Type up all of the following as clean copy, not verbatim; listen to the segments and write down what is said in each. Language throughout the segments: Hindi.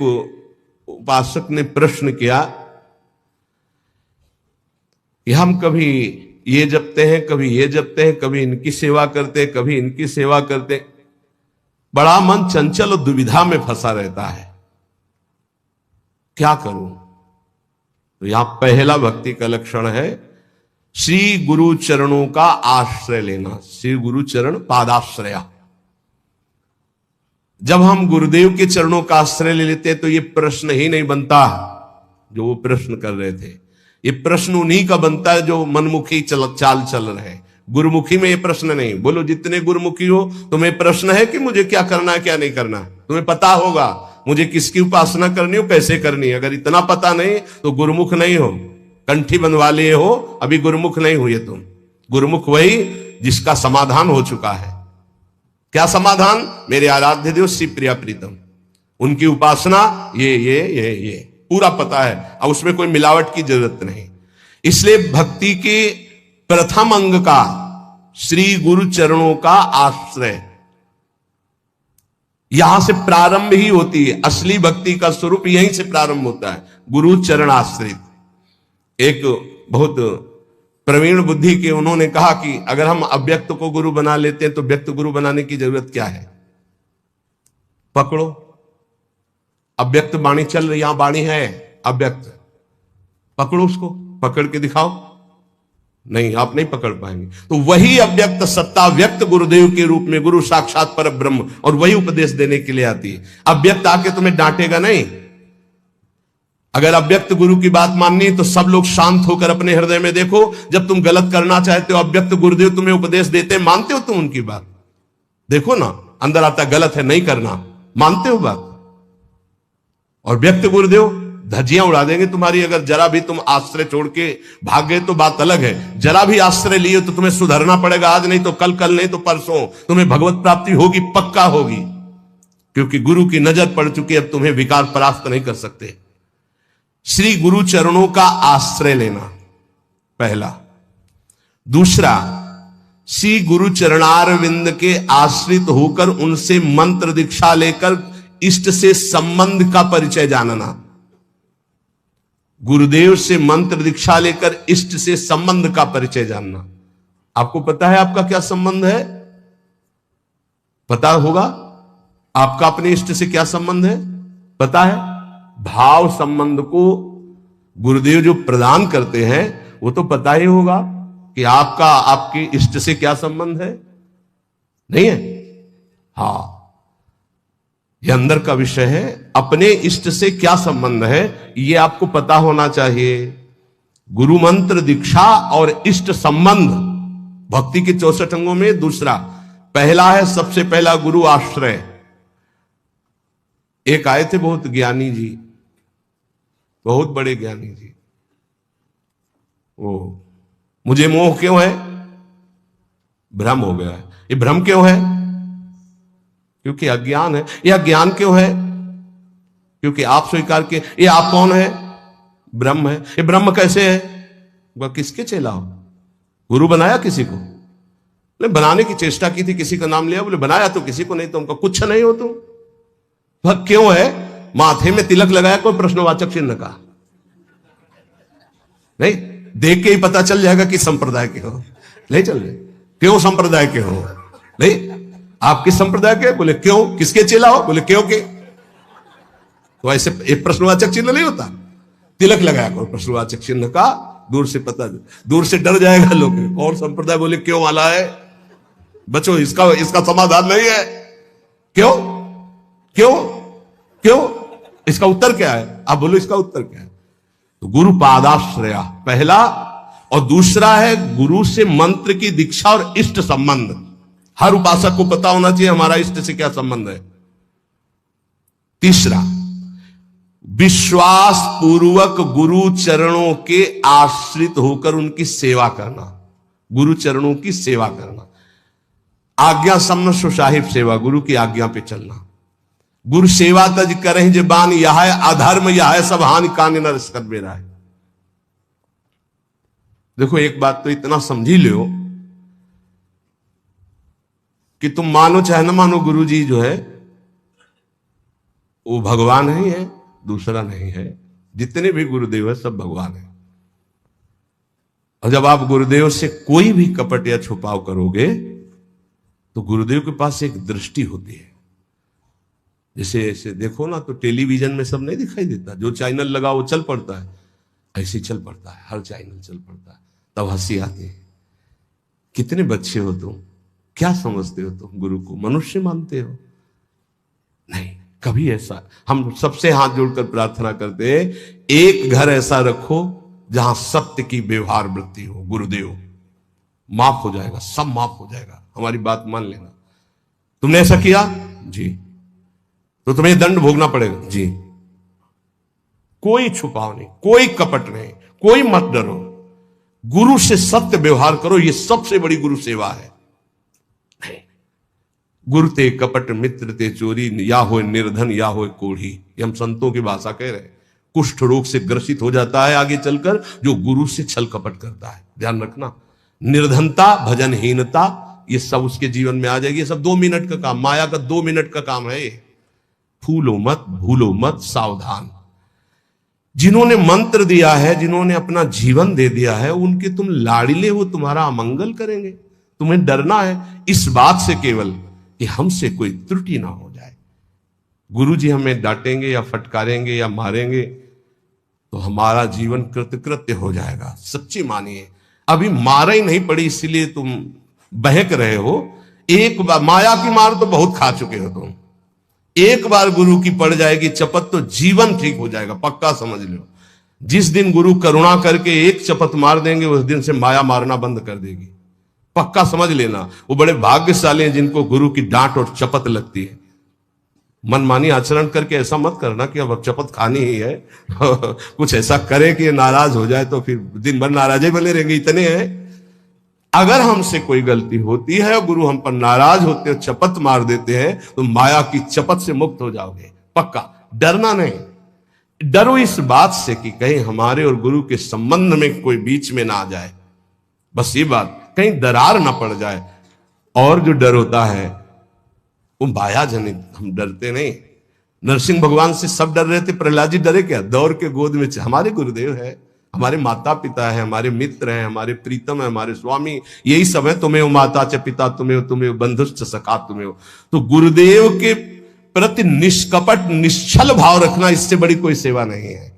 उपासक ने प्रश्न किया कि हम कभी ये जपते हैं, कभी ये जपते हैं, कभी इनकी सेवा करते, कभी इनकी सेवा करते, बड़ा मन चंचल और दुविधा में फंसा रहता है, क्या करूं? तो यहां पहला भक्ति का लक्षण है श्री गुरु चरणों का आश्रय लेना। श्री गुरु चरण पादाश्रया। जब हम गुरुदेव के चरणों का आश्रय ले लेते हैं तो ये प्रश्न ही नहीं बनता जो वो प्रश्न कर रहे थे। ये प्रश्न उन्हीं का बनता है जो मनमुखी चाल चल रहे हैं। गुरुमुखी में ये प्रश्न नहीं। बोलो जितने गुरुमुखी हो तुम्हें प्रश्न है कि मुझे क्या करना है क्या नहीं करना है। तुम्हें पता होगा मुझे किसकी उपासना करनी हो, कैसे करनी है। अगर इतना पता नहीं तो गुरुमुख नहीं हो, कंठी बनवा लिए हो, अभी गुरुमुख नहीं हुए तुम। गुरुमुख वही जिसका समाधान हो चुका है। क्या समाधान? मेरे आराध्य देव श्री प्रिया प्रीतम, उनकी उपासना ये पूरा पता है। अब उसमें कोई मिलावट की जरूरत नहीं। इसलिए भक्ति के प्रथम अंग का श्री गुरु चरणों का आश्रय, यहां से प्रारंभ ही होती है। असली भक्ति का स्वरूप यहीं से प्रारंभ होता है, गुरु चरण आश्रित। एक बहुत प्रवीण बुद्धि के उन्होंने कहा कि अगर हम अव्यक्त को गुरु बना लेते हैं तो व्यक्त गुरु बनाने की जरूरत क्या है? पकड़ो, अव्यक्त वाणी चल रही, यहां वाणी है अव्यक्त, पकड़ो उसको, पकड़ के दिखाओ। नहीं, आप नहीं पकड़ पाएंगे। तो वही अव्यक्त सत्ता व्यक्त गुरुदेव के रूप में, गुरु साक्षात पर ब्रह्म, और वही उपदेश देने के लिए आती है। अव्यक्त आके तुम्हें डांटेगा नहीं। अगर अव्यक्त गुरु की बात माननी है तो सब लोग शांत होकर अपने हृदय में देखो। जब तुम गलत करना चाहते हो, अव्यक्त गुरुदेव तुम्हें उपदेश देते, मानते हो तुम उनकी बात? देखो ना, अंदर आता गलत है, नहीं करना, मानते हो बात? और व्यक्त गुरुदेव धज्जियां उड़ा देंगे तुम्हारी। अगर जरा भी तुम आश्रय छोड़ के भाग गए तो बात अलग है। जरा भी आश्रय लिए तो तुम्हें सुधरना पड़ेगा। आज नहीं तो कल, कल नहीं तो परसों तुम्हें भगवत प्राप्ति होगी, पक्का होगी, क्योंकि गुरु की नजर पड़ चुकी है। अब तुम्हें विकार परास्त नहीं कर सकते। श्री गुरु चरणों का आश्रय लेना पहला। दूसरा, श्री गुरु चरणारविंद के आश्रित होकर उनसे मंत्र दीक्षा लेकर इष्ट से संबंध का परिचय जानना। गुरुदेव से मंत्र दीक्षा लेकर इष्ट से संबंध का परिचय जानना। आपको पता है आपका क्या संबंध है? पता होगा आपका अपने इष्ट से क्या संबंध है? पता है? भाव संबंध को गुरुदेव जो प्रदान करते हैं वो तो पता ही होगा कि आपका आपके इष्ट से क्या संबंध है, नहीं है? हाँ, यह अंदर का विषय है। अपने इष्ट से क्या संबंध है यह आपको पता होना चाहिए। गुरु मंत्र दीक्षा और इष्ट संबंध भक्ति के 64 अंगों में दूसरा। पहला है सबसे पहला गुरु आश्रय। एक आए थे बहुत ज्ञानी जी, बहुत बड़े ज्ञानी जी। ओ, मुझे मोह क्यों है? भ्रम हो गया है। ये भ्रम क्यों है? क्योंकि अज्ञान है। यह ज्ञान क्यों है? क्योंकि आप स्वीकार किए। ये आप कौन है? ब्रह्म है। ये ब्रह्म कैसे है? वह किसके चेला हो? गुरु बनाया किसी को? नहीं, बनाने की चेष्टा की थी, किसी का नाम लिया, बोले बनाया तो किसी को नहीं, तो उनका कुछ नहीं हो तुम। वह क्यों है? माथे में तिलक लगाया, कोई प्रश्नवाचक चिन्ह का नहीं, देख के ही पता चल जाएगा कि संप्रदाय के हो। नहीं चल रहे, क्यों संप्रदाय के हो? नहीं, आप किस संप्रदाय के? बोले क्यों? किसके चेला हो? बोले क्यों के। तो ऐसे एक प्रश्नवाचक चिन्ह नहीं होता, तिलक लगाया करो प्रश्नवाचक चिन्ह का, दूर से पता, दूर से डर जाएगा लोग। और संप्रदाय बोले क्यों वाला है, बचो, इसका समाधान नहीं है। क्यों क्यों क्यों? इसका उत्तर क्या है? आप बोलो इसका उत्तर क्या है? तो गुरु पादाश्रया पहला, और दूसरा है गुरु से मंत्र की दीक्षा और इष्ट संबंध। हर उपासक को पता होना चाहिए हमारा इष्ट से क्या संबंध है। तीसरा, विश्वास पूर्वक गुरु चरणों के आश्रित होकर उनकी सेवा करना। गुरु चरणों की सेवा करना, आज्ञा सम्न सुसाहिब सेवा, गुरु की आज्ञा पे चलना। गुरु सेवा तज करें जबान, यह है अधर्म, यह है सब हानि कान न रस कर मेरा है। देखो एक बात तो इतना समझी लो कि तुम मानो चाहे ना मानो, गुरु जी जो है वो भगवान ही है, दूसरा नहीं है। जितने भी गुरुदेव है सब भगवान है। और जब आप गुरुदेव से कोई भी कपट या छुपाव करोगे तो गुरुदेव के पास एक दृष्टि होती है। जैसे ऐसे देखो ना तो टेलीविजन में सब नहीं दिखाई देता, जो चैनल लगा वो चल पड़ता है, ऐसे ही चल पड़ता है, हर चैनल चल पड़ता है। तब हंसी आती है। कितने बच्चे हो तुम, क्या समझते हो तुम गुरु को? मनुष्य मानते हो? नहीं, कभी ऐसा। हम सबसे हाथ जोड़कर प्रार्थना करते हैं, एक घर ऐसा रखो जहां सत्य की व्यवहार वृत्ति हो। गुरुदेव, माफ हो जाएगा, सब माफ हो जाएगा, हमारी बात मान लेना। तुमने ऐसा किया जी, तो तुम्हें दंड भोगना पड़ेगा जी। कोई छुपाव नहीं, कोई कपट नहीं, कोई मत डरो। गुरु से सत्य व्यवहार करो, यह सबसे बड़ी गुरु सेवा है। गुरु ते कपट, मित्र ते चोरी, या हो निर्धन या हो कोढ़ी। ये हम संतों की भाषा कह रहे हैं। कुष्ठ रोग से ग्रसित हो जाता है आगे चलकर जो गुरु से छल कपट करता है। ध्यान रखना, निर्धनता, भजनहीनता, ये सब उसके जीवन में आ जाएगी। ये सब 2 मिनट का काम, माया का 2 मिनट का काम है। फूलो मत, भूलो मत, सावधान। जिन्होंने मंत्र दिया है, जिन्होंने अपना जीवन दे दिया है, उनके तुम लाड़िले, वो तुम्हारा अमंगल करेंगे। तुम्हें डरना है इस बात से केवल कि हमसे कोई त्रुटि ना हो जाए। गुरु जी हमें डांटेंगे या फटकारेंगे या मारेंगे तो हमारा जीवन कृतकृत्य हो जाएगा। सच्ची मानिए, अभी मारा ही नहीं पड़ी इसीलिए तुम बहक रहे हो। एक बार माया की मार तो बहुत खा चुके हो तुम। एक बार गुरु की पड़ जाएगी चपत तो जीवन ठीक हो जाएगा, पक्का समझ लो। जिस दिन गुरु करुणा करके एक चपत मार देंगे उस दिन से माया मारना बंद कर देगी, पक्का समझ लेना। वो बड़े भाग्यशाली हैं जिनको गुरु की डांट और चपत लगती है। मनमानी आचरण करके ऐसा मत करना कि अब चपत खानी ही है कुछ ऐसा करे कि नाराज हो जाए तो फिर दिन भर नाराज बने रहेंगे। इतने हैं, अगर हमसे कोई गलती होती है और गुरु हम पर नाराज होते हैं, चपत मार देते हैं, तो माया की चपत से मुक्त हो जाओगे, पक्का। डरना नहीं, डरो इस बात से कि कहीं हमारे और गुरु के संबंध में कोई बीच में ना आ जाए। बस ये बात, कहीं दरार ना पड़ जाए। और जो डर होता है वो माया जनित, हम डरते नहीं। नरसिंह भगवान से सब डर रहे थे, प्रहलाद जी डरे क्या? दौड़ के गोद में, हमारे गुरुदेव है, हमारे माता पिता है, हमारे मित्र हैं, हमारे प्रीतम है, हमारे स्वामी, यही सब है। तुम्हें हो माता च पिता, तुम्हें हो, तुम्हें हो बंधुश्च सखा, तुम्हें हो। तो गुरुदेव के प्रति निष्कपट निश्चल भाव रखना, इससे बड़ी कोई सेवा नहीं है।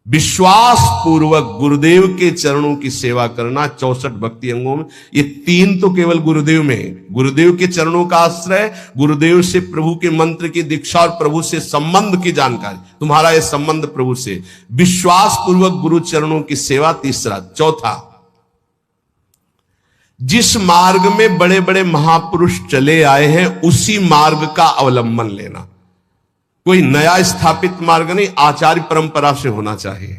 विश्वास पूर्वक गुरुदेव के चरणों की सेवा करना 64 भक्ति अंगों में, ये 3 तो केवल गुरुदेव में। गुरुदेव के चरणों का आश्रय, गुरुदेव से प्रभु के मंत्र की दीक्षा और प्रभु से संबंध की जानकारी, तुम्हारा ये संबंध प्रभु से। विश्वास पूर्वक गुरु चरणों की सेवा, तीसरा। चौथा, जिस मार्ग में बड़े बड़े महापुरुष चले आए हैं उसी मार्ग का अवलंबन लेना। कोई नया स्थापित मार्ग नहीं, आचार्य परंपरा से होना चाहिए।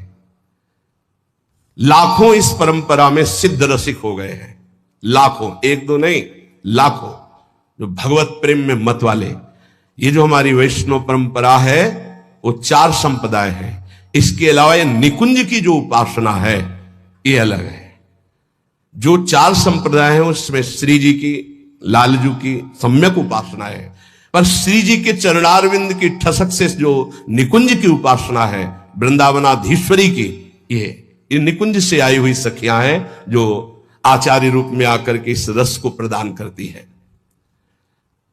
लाखों इस परंपरा में सिद्ध रसिक हो गए हैं, लाखों, एक दो नहीं, लाखों, जो भगवत प्रेम में मत वाले। ये जो हमारी वैष्णव परंपरा है वो 4 संप्रदाय है। इसके अलावा ये निकुंज की जो उपासना है ये अलग है। जो 4 संप्रदाय है उसमें श्री जी की, लालजू की सम्यक उपासना है, पर श्री जी के चरणारविंद की ठसक से जो निकुंज की उपासना है, वृंदावनाधीश्वरी की, ये निकुंज से आई हुई सखियां हैं जो आचार्य रूप में आकर के इस रस को प्रदान करती है।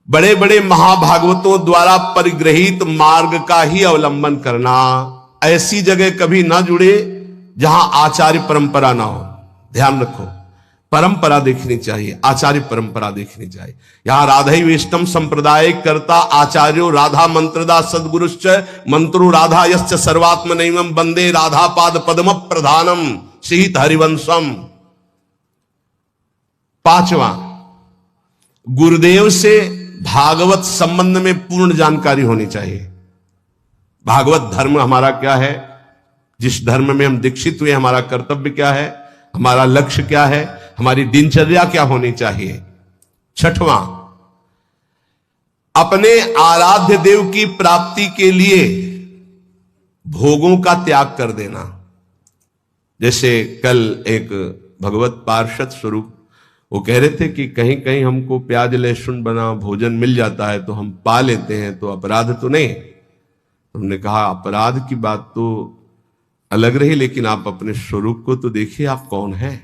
बड़े बड़े महाभागवतों द्वारा परिग्रहित मार्ग का ही अवलंबन करना। ऐसी जगह कभी ना जुड़े जहां आचार्य परंपरा ना हो। ध्यान रखो, परंपरा देखनी चाहिए, आचार्य परंपरा देखनी चाहिए। यहां राधा वेष्टम संप्रदाय करता आचार्यो राधा मंत्रदा सदगुरुश्च मंत्रो राधा यश्च सर्वात्मनैवं वंदे राधा पाद पद्म प्रधानम सीत हरिवंशम। 5वां, गुरुदेव से भागवत संबंध में पूर्ण जानकारी होनी चाहिए। भागवत धर्म हमारा क्या है, जिस धर्म में हम दीक्षित हुए, हमारा कर्तव्य क्या है, हमारा लक्ष्य क्या है, हमारी दिनचर्या क्या होनी चाहिए। 6वां, अपने आराध्य देव की प्राप्ति के लिए भोगों का त्याग कर देना। जैसे कल एक भगवत पार्षद स्वरूप वो कह रहे थे कि कहीं कहीं हमको प्याज लहसुन बना भोजन मिल जाता है तो हम पा लेते हैं, तो अपराध तो नहीं। हमने कहा अपराध की बात तो अलग रही, लेकिन आप अपने स्वरूप को तो देखिए, आप कौन है।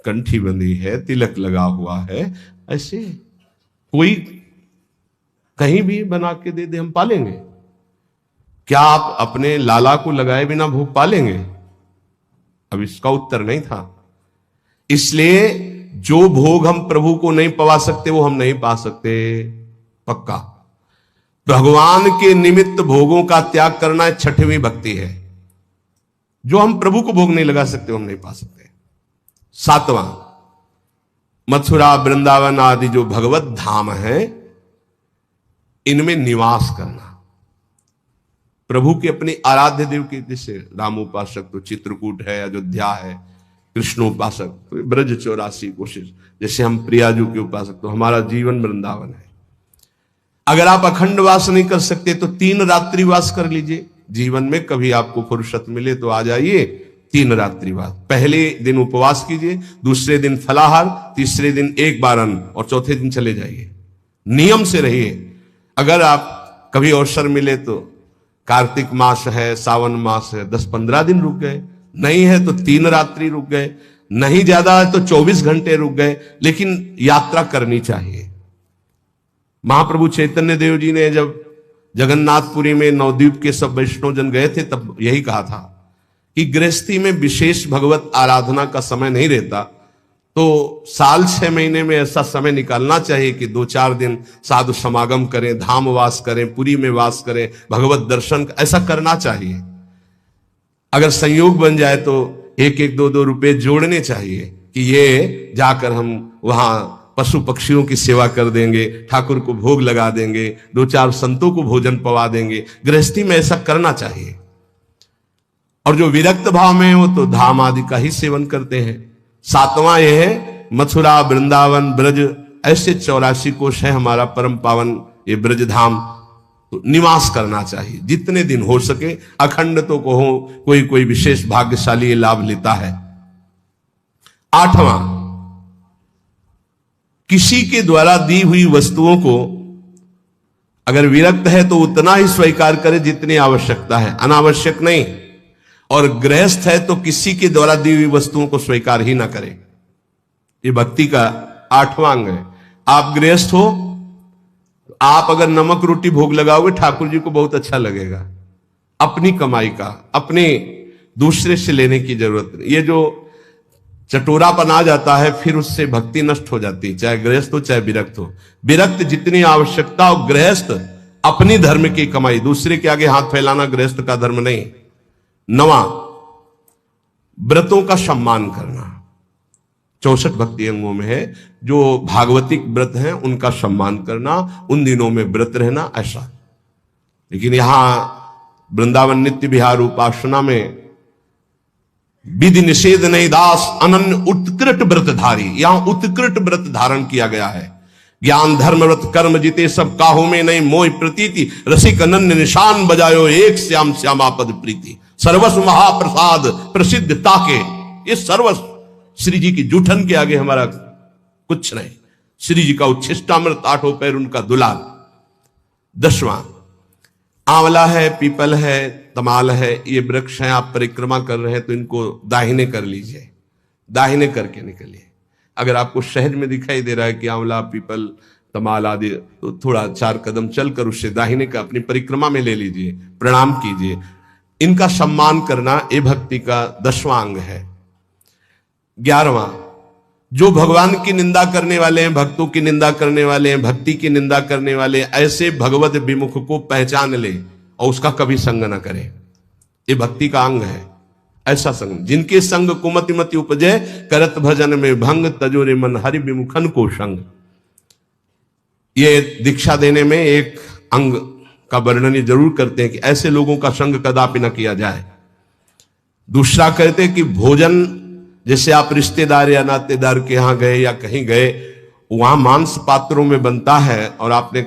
कंठी बंधी है, तिलक लगा हुआ है, ऐसे कोई कहीं भी बना के दे दे हम पालेंगे। क्या आप अपने लाला को लगाए बिना भोग पालेंगे? अब इसका उत्तर नहीं था। इसलिए जो भोग हम प्रभु को नहीं पवा सकते वो हम नहीं पा सकते, पक्का। भगवान के निमित्त भोगों का त्याग करना 6वीं भक्ति है। जो हम प्रभु को भोग नहीं लगा सकते वो हम नहीं पा सकते। 7वां, मथुरा वृंदावन आदि जो भगवत धाम है, इनमें निवास करना। प्रभु के अपनी आराध्य देव की, जैसे रामोपासक तो चित्रकूट है, अयोध्या है, कृष्णोपासक तो ब्रज 84 कोशिश, जैसे हम प्रियाजू के उपासक तो हमारा जीवन वृंदावन है। अगर आप अखंड वास नहीं कर सकते तो 3 रात्रि वास कर लीजिए। जीवन में कभी आपको फुर्सत मिले तो आ जाइए, 3 रात्रि वास। पहले दिन उपवास कीजिए, दूसरे दिन फलाहार, तीसरे दिन एक बार अन्न, और चौथे दिन चले जाइए। नियम से रहिए। अगर आप कभी अवसर मिले तो कार्तिक मास है, सावन मास है, 10-15 दिन रुक गए, नहीं है तो 3 रात्रि रुक गए, नहीं ज्यादा है तो 24 घंटे रुक गए, लेकिन यात्रा करनी चाहिए। महाप्रभु चैतन्य देव जी ने जब जगन्नाथपुरी में नवद्वीप के सब वैष्णव जन गए थे तब यही कहा था कि गृहस्थी में विशेष भगवत आराधना का समय नहीं रहता, तो साल 6 महीने में ऐसा समय निकालना चाहिए कि 2-4 दिन साधु समागम करें, धाम वास करें, पुरी में वास करें, भगवत दर्शन, ऐसा करना चाहिए। अगर संयोग बन जाए तो 1-1, 2-2 रुपए जोड़ने चाहिए कि ये जाकर हम वहां पशु पक्षियों की सेवा कर देंगे, ठाकुर को भोग लगा देंगे, 2-4 संतों को भोजन पवा देंगे। गृहस्थी में ऐसा करना चाहिए। और जो विरक्त भाव में वो तो धाम आदि का ही सेवन करते हैं। 7वां यह है मथुरा वृंदावन ब्रज, ऐसे 84 कोश है हमारा परम पावन ये ब्रज धाम, तो निवास करना चाहिए जितने दिन हो सके। अखंड तो कहो, कोई विशेष भाग्यशाली ये लाभ लेता है। 8वां, किसी के द्वारा दी हुई वस्तुओं को अगर विरक्त है तो उतना ही स्वीकार करे जितनी आवश्यकता है, अनावश्यक नहीं। और गृहस्थ है तो किसी के द्वारा दी हुई वस्तुओं को स्वीकार ही ना करे। ये भक्ति का 8वां अंग है। आप गृहस्थ हो, आप अगर नमक रोटी भोग लगाओगे ठाकुर जी को बहुत अच्छा लगेगा। अपनी कमाई का, अपने दूसरे से लेने की जरूरत नहीं। ये जो चटोरापन आ जाता है फिर उससे भक्ति नष्ट हो जाती है, चाहे गृहस्थ हो चाहे विरक्त हो। विरक्त जितनी आवश्यकता हो, गृहस्थ अपनी धर्म की कमाई, दूसरे के आगे हाथ फैलाना गृहस्थ का धर्म नहीं। 9वां, व्रतों का सम्मान करना। 64 भक्ति अंगों में है। जो भागवतिक व्रत हैं उनका सम्मान करना, उन दिनों में व्रत रहना, ऐसा। लेकिन यहां वृंदावन नित्य विहार उपासना में विधि निषेध नहीं दास अनन्य उत्कृष्ट व्रतधारी, यहां उत्कृष्ट व्रत धारण किया गया है। ज्ञान धर्म व्रत कर्म जिते सब काहू में नहीं मोह प्रतीति, रसिक अनन्य निशान बजायो एक श्याम श्यामापद प्रीति। सर्वस्व महाप्रसाद प्रसिद्ध ताके, ये सर्वस्व श्री जी की जूठन के आगे हमारा कुछ नहीं। श्री जी का उच्छिष्टामृत, 8 पैर उनका दुलाल। 10वां, आंवला है, पीपल है, तमाल है, ये वृक्ष हैं, आप परिक्रमा कर रहे हैं तो इनको दाहिने कर लीजिए, दाहिने करके निकलिए। अगर आपको शहर में दिखाई दे रहा है कि आंवला पीपल तमाल आदि, तो थोड़ा 4 कदम चलकर उससे दाहिने का अपनी परिक्रमा में ले लीजिए, प्रणाम कीजिए। इनका सम्मान करना ये भक्ति का 10वां अंग है। 11वां, जो भगवान की निंदा करने वाले हैं, भक्तों की निंदा करने वाले हैं, भक्ति की निंदा करने वाले, ऐसे भगवत विमुख को पहचान ले और उसका कभी संग न करे। ये भक्ति का अंग है। ऐसा संग जिनके संग कुमति मति उपजय, करत भजन में भंग, तजोरे मन हरि विमुखन को संग। ये दीक्षा देने में एक अंग का वर्णन जरूर करते हैं कि ऐसे लोगों का संग कदापि न किया जाए। दूसरा कहते हैं कि भोजन, जैसे आप रिश्तेदार या नातेदार के यहां गए या कहीं गए, वहां मांस पात्रों में बनता है और आपने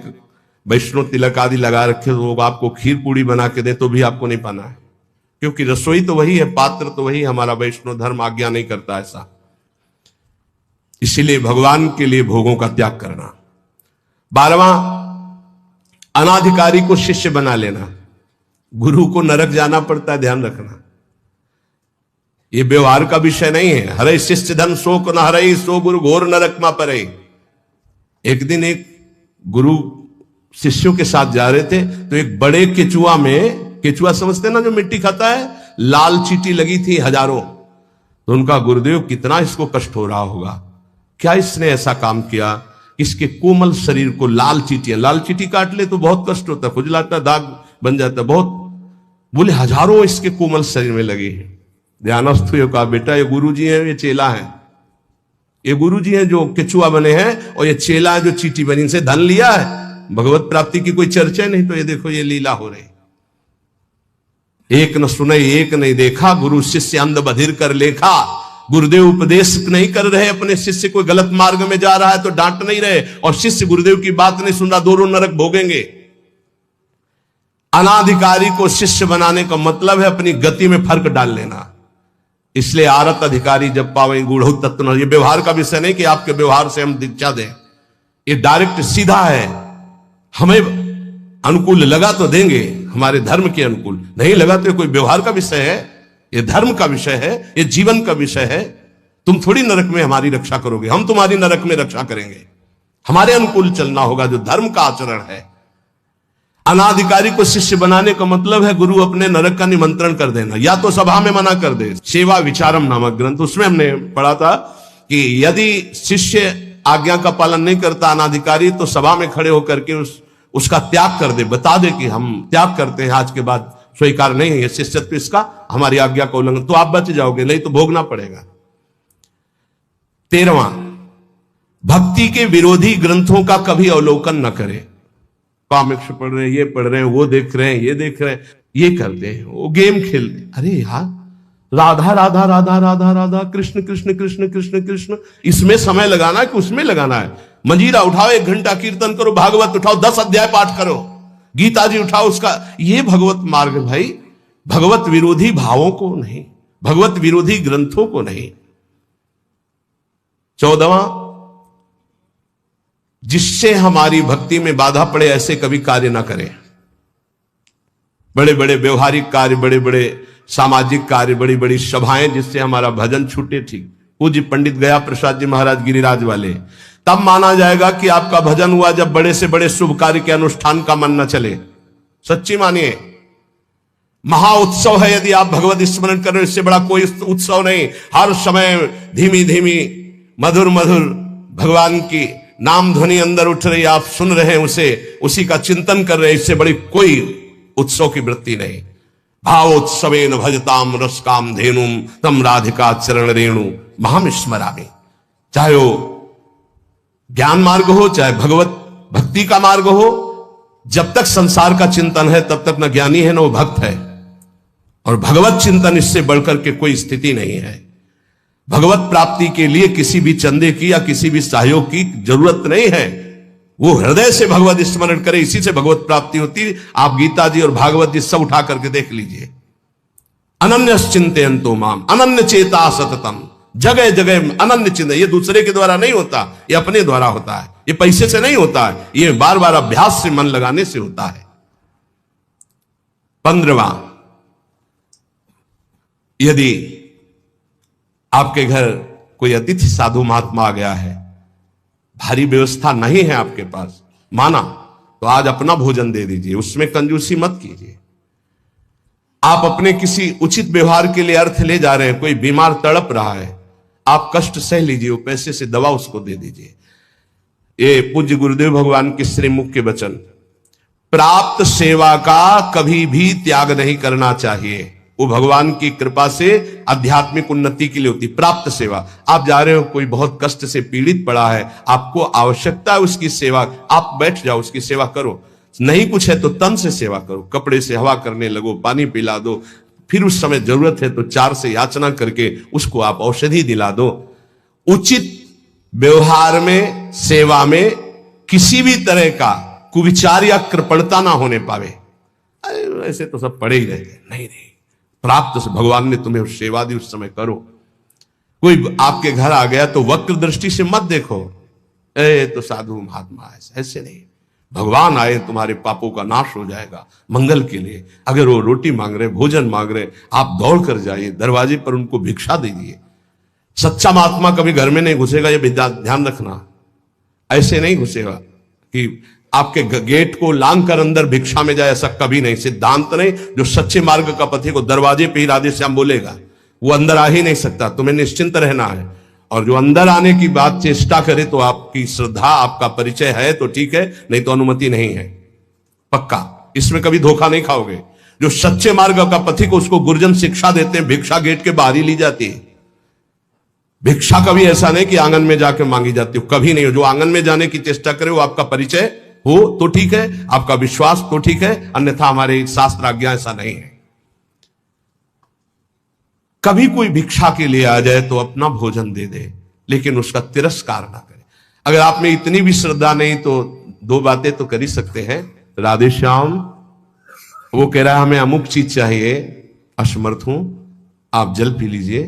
वैष्णव तिलक आदि लगा रखे, तो लोग आपको खीर पूड़ी बना के दे तो भी आपको नहीं पाना है, क्योंकि रसोई तो वही है, पात्र तो वही। हमारा वैष्णव धर्म आज्ञा नहीं करता ऐसा। इसीलिए भगवान के लिए भोगों का त्याग करना। 12वां, अनाधिकारी को शिष्य बना लेना। गुरु को नरक जाना पड़ता है, ध्यान रखना। ये व्यवहार का विषय नहीं है। हरे शिष्य धन शोक न हरे, सो गुरु घोर नरक मा परे। एक दिन एक गुरु शिष्यों के साथ जा रहे थे, तो एक बड़े केचुआ में, केचुआ समझते ना जो मिट्टी खाता है, लाल चींटी लगी थी हजारों। तो उनका गुरुदेव, कितना इसको कष्ट हो रहा होगा, क्या इसने ऐसा काम किया, इसके कोमल शरीर को लाल चींटी काट ले तो बहुत कष्ट होता है, खुजलाता, दाग बन जाता है बहुत। बोले हजारों इसके कोमल शरीर में लगे हैं। ध्यानस्थ हुए, कहा बेटा ये गुरुजी हैं, ये चेला है। ये गुरुजी हैं जो केचुआ बने हैं, और ये चेला है जो चींटी बनी। इनसे धन लिया है, भगवत प्राप्ति की कोई चर्चा नहीं, तो ये देखो ये लीला हो रही। एक न सुने एक नहीं देखा, गुरु शिष्य अंध बधिर कर लेखा। गुरुदेव उपदेश नहीं कर रहे अपने शिष्य को, गलत मार्ग में जा रहा है तो डांट नहीं रहे, और शिष्य गुरुदेव की बात नहीं सुन रहा, दोनों नरक भोगेंगे। अनाधिकारी को शिष्य बनाने का मतलब है अपनी गति में फर्क डाल लेना। इसलिए आरत अधिकारी जब पावे गूढ़ तत्व, ये व्यवहार का विषय नहीं कि आपके व्यवहार से हम दीक्षा दें, ये डायरेक्ट सीधा है। हमें अनुकूल लगा तो देंगे, हमारे धर्म के अनुकूल, नहीं लगा तो कोई व्यवहार का विषय है, ये धर्म का विषय है, ये जीवन का विषय है। तुम थोड़ी नरक में हमारी रक्षा करोगे, हम तुम्हारी नरक में रक्षा करेंगे। हमारे अनुकूल चलना होगा, जो धर्म का आचरण है। अनाधिकारी को शिष्य बनाने का मतलब है गुरु अपने नरक का निमंत्रण कर देना, या तो सभा में मना कर दे। सेवा विचारम नामक ग्रंथ, उसमें हमने पढ़ा था कि यदि शिष्य आज्ञा का पालन नहीं करता अनाधिकारी, तो सभा में खड़े होकर के उसका त्याग कर दे, बता दे कि हम त्याग करते हैं, आज के बाद स्वीकार नहीं है शिष्यत्व इसका, हमारी आज्ञा का उल्लंघन, तो आप बच जाओगे, नहीं तो भोगना पड़ेगा। 13वां, भक्ति के विरोधी ग्रंथों का कभी अवलोकन न करें। कॉमिक्स पढ़ रहे हैं, ये पढ़ रहे हैं, वो देख रहे हैं, ये देख रहे हैं, ये करते हैं, वो गेम खेलते। अरे यार, राधा राधा राधा राधा राधा, कृष्ण कृष्ण कृष्ण कृष्ण कृष्ण, इसमें समय लगाना है कि उसमें लगाना है? मंजीरा उठाओ, 1 घंटा कीर्तन करो, भागवत उठाओ, 10 अध्याय पाठ करो, गीता जी उठाओ, उसका ये भगवत मार्ग भाई। भगवत विरोधी भावों को नहीं, भगवत विरोधी ग्रंथों को नहीं। 14वां, जिससे हमारी भक्ति में बाधा पड़े ऐसे कभी कार्य ना करें। बड़े बड़े व्यवहारिक कार्य, बड़े बड़े सामाजिक कार्य, बड़ी बड़ी सभाएं जिससे हमारा भजन छूटे, ठीक। पूज्य पंडित गया प्रसाद जी महाराज गिरिराज वाले, तब माना जाएगा कि आपका भजन हुआ जब बड़े से बड़े शुभ कार्य के अनुष्ठान का मन न चले। सच्ची मानिए, महा उत्सव है यदि आप भगवत स्मरण कर रहे हो, इससे बड़ा कोई उत्सव नहीं। हर समय धीमी धीमी मधुर मधुर भगवान की नाम ध्वनि अंदर उठ रही, आप सुन रहे हैं उसे, उसी का चिंतन कर रहे हैं, इससे बड़ी कोई उत्सव की वृत्ति नहीं। भावोत्सवेन भजताम रसकाम धेनुम तम राधिका चरण रेणु महम स्मरामि। चाहे वो ज्ञान मार्ग हो, चाहे भगवत भक्ति का मार्ग हो, जब तक संसार का चिंतन है तब तक न ज्ञानी है न वो भक्त है। और भगवत चिंतन, इससे बढ़कर के कोई स्थिति नहीं है। भगवत प्राप्ति के लिए किसी भी चंदे की या किसी भी सहयोग की जरूरत नहीं है। वो हृदय से भगवत स्मरण करे, इसी से भगवत प्राप्ति होती। आप गीता जी और भागवत जी सब उठा करके देख लीजिए। अनन्य चिंतयन्तो माम अनन्य चेता सततम, जगह जगह अनन्य चिंतन। ये दूसरे के द्वारा नहीं होता, ये अपने द्वारा होता है, ये पैसे से नहीं होता है, ये बार बार अभ्यास से, मन लगाने से होता है। 15वां, यदि आपके घर कोई अतिथि साधु महात्मा आ गया है, भारी व्यवस्था नहीं है आपके पास, माना तो आज अपना भोजन दे दीजिए, उसमें कंजूसी मत कीजिए। आप अपने किसी उचित व्यवहार के लिए अर्थ ले जा रहे हैं, कोई बीमार तड़प रहा है, आप कष्ट सह लीजिए, वो पैसे से दवा उसको दे दीजिए। ये पूज्य गुरुदेव भगवान के श्रीमुख के वचन। प्राप्त सेवा का कभी भी त्याग नहीं करना चाहिए, वो भगवान की कृपा से आध्यात्मिक उन्नति के लिए होती। प्राप्त सेवा, आप जा रहे हो, कोई बहुत कष्ट से पीड़ित पड़ा है, आपको आवश्यकता है उसकी सेवा, आप बैठ जाओ, उसकी सेवा करो। नहीं कुछ है तो तन से सेवा करो, कपड़े से हवा करने लगो, पानी पिला दो, फिर उस समय जरूरत है तो 4 से याचना करके उसको आप औषधि दिला दो। उचित व्यवहार में, सेवा में किसी भी तरह का कुविचार या कृपणता ना होने पावे। ऐसे तो सब पड़े ही रहते, नहीं, प्राप्त से भगवान ने तुम्हें सेवा दी, उस समय करो। कोई आपके घर आ गया तो वक्र दृष्टि से मत देखो, ए तो साधु महात्मा है, ऐसे नहीं। भगवान आए तुम्हारे पापों का नाश हो जाएगा मंगल के लिए। अगर वो रोटी मांग रहे, भोजन मांग रहे, आप दौड़ कर जाइए, दरवाजे पर उनको भिक्षा दीजिए। सच्चा महात्मा कभी घर में नहीं घुसेगा, ये ध्यान रखना। ऐसे नहीं घुसेगा कि आपके गेट को लांग कर अंदर भिक्षा में जाए, ऐसा कभी नहीं, सिद्धांत नहीं। जो सच्चे मार्ग का पथी को दरवाजे पे ही राधे श्याम बोलेगा, वो अंदर आ ही नहीं सकता। तुम्हें निश्चिंत रहना है। और जो अंदर आने की बात चेष्टा करे तो आपकी श्रद्धा, आपका परिचय है तो ठीक है, नहीं तो अनुमति नहीं है, पक्का। इसमें कभी धोखा नहीं खाओगे। जो सच्चे मार्ग का पथिक, उसको गुरुजन शिक्षा देते हैं, भिक्षा गेट के बाहर ही ली जाती है। भिक्षा कभी ऐसा नहीं कि आंगन में जाके मांगी जाती हो, कभी नहीं हो। जो आंगन में जाने की चेष्टा करे वो आपका परिचय हो तो ठीक है, आपका विश्वास तो ठीक है, अन्यथा हमारे शास्त्र आज्ञा ऐसा नहीं है। कभी कोई भिक्षा के लिए आ जाए तो अपना भोजन दे दे, लेकिन उसका तिरस्कार ना करे। अगर आप में इतनी भी श्रद्धा नहीं तो दो बातें तो कर ही सकते हैं। राधे श्याम, वो कह रहा है हमें अमुक चीज चाहिए, असमर्थ हूं, आप जल पी लीजिए,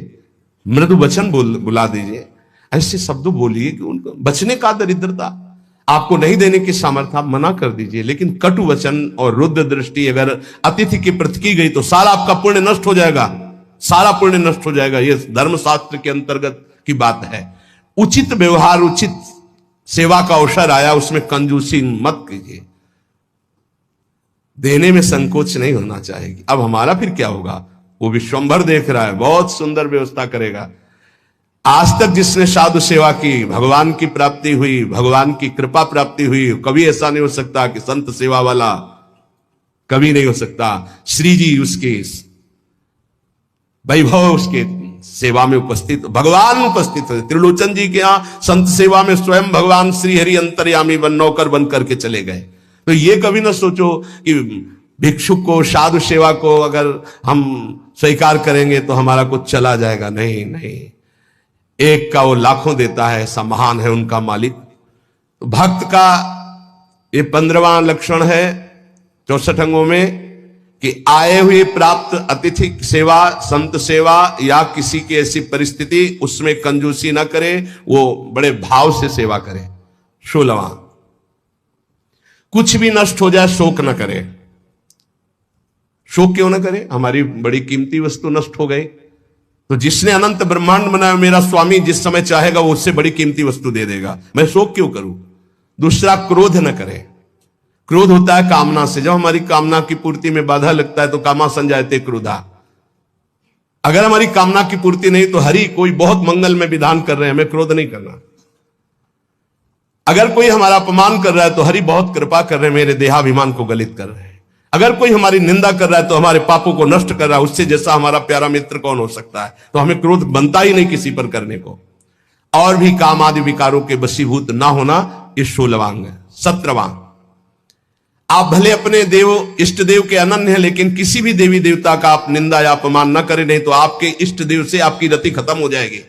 मृदु वचन बुला दीजिए, ऐसे शब्द बोलिए कि उनको बचने का दरिद्रता आपको नहीं देने की सामर्थ्य, आप मना कर दीजिए। लेकिन कटु वचन और रुद्र दृष्टि अगर अतिथि के प्रति की गई तो सारा आपका पुण्य नष्ट हो जाएगा, सारा पुण्य नष्ट हो जाएगा। यह धर्मशास्त्र के अंतर्गत की बात है। उचित व्यवहार, उचित सेवा का अवसर आया, उसमें कंजूसी मत कीजिए, देने में संकोच नहीं होना चाहिए। अब हमारा फिर क्या होगा? वो विश्वंभर देख रहा है, बहुत सुंदर व्यवस्था करेगा। आज तक जिसने साधु सेवा की, भगवान की प्राप्ति हुई, भगवान की कृपा प्राप्ति हुई। कभी ऐसा नहीं हो सकता कि संत सेवा वाला, कभी नहीं हो सकता। श्री जी उसके वैभव, उसके सेवा में उपस्थित, भगवान उपस्थित है। त्रिलोचन जी के यहां संत सेवा में स्वयं भगवान श्री हरि अंतर्यामी बन नौकर बन करके चले गए। तो ये कभी ना सोचो कि भिक्षुक को, साधु सेवा को अगर हम स्वीकार करेंगे तो हमारा कुछ चला जाएगा। नहीं नहीं, एक का वो लाखों देता है, ऐसा महान है उनका मालिक। तो भक्त का ये 15वां लक्षण है 64 अंगों में कि आए हुए प्राप्त अतिथि सेवा, संत सेवा या किसी की ऐसी परिस्थिति, उसमें कंजूसी ना करे, वो बड़े भाव से सेवा करे। 16वां, कुछ भी नष्ट हो जाए शोक न करे। शोक क्यों ना करे? हमारी बड़ी कीमती वस्तु नष्ट हो गई तो जिसने अनंत ब्रह्मांड बनाया, मेरा स्वामी जिस समय चाहेगा वो उससे बड़ी कीमती वस्तु दे देगा, मैं शोक क्यों करूं? दूसरा, क्रोध न करे। क्रोध होता है कामना से। जब हमारी कामना की पूर्ति में बाधा लगता है तो कामा संजायते क्रोधा। अगर हमारी कामना की पूर्ति नहीं तो हरि कोई बहुत मंगल में विधान कर रहे हैं, हमें क्रोध नहीं करना। अगर कोई हमारा अपमान कर रहा है तो हरि बहुत कृपा कर रहे हैं, मेरे देहाभिमान को गलित कर रहे हैं। अगर कोई हमारी निंदा कर रहा है तो हमारे पापों को नष्ट कर रहा है। उससे जैसा हमारा प्यारा मित्र कौन हो सकता है? तो हमें क्रोध बनता ही नहीं किसी पर करने को। और भी काम आदि विकारों के वशीभूत ना होना, ये 16वां है। 17वां, आप भले अपने देव इष्ट देव के अनन्य हैं, लेकिन किसी भी देवी देवता का आप निंदा या अपमान न करें, नहीं तो आपके इष्ट देव से आपकी रति खत्म हो जाएगी।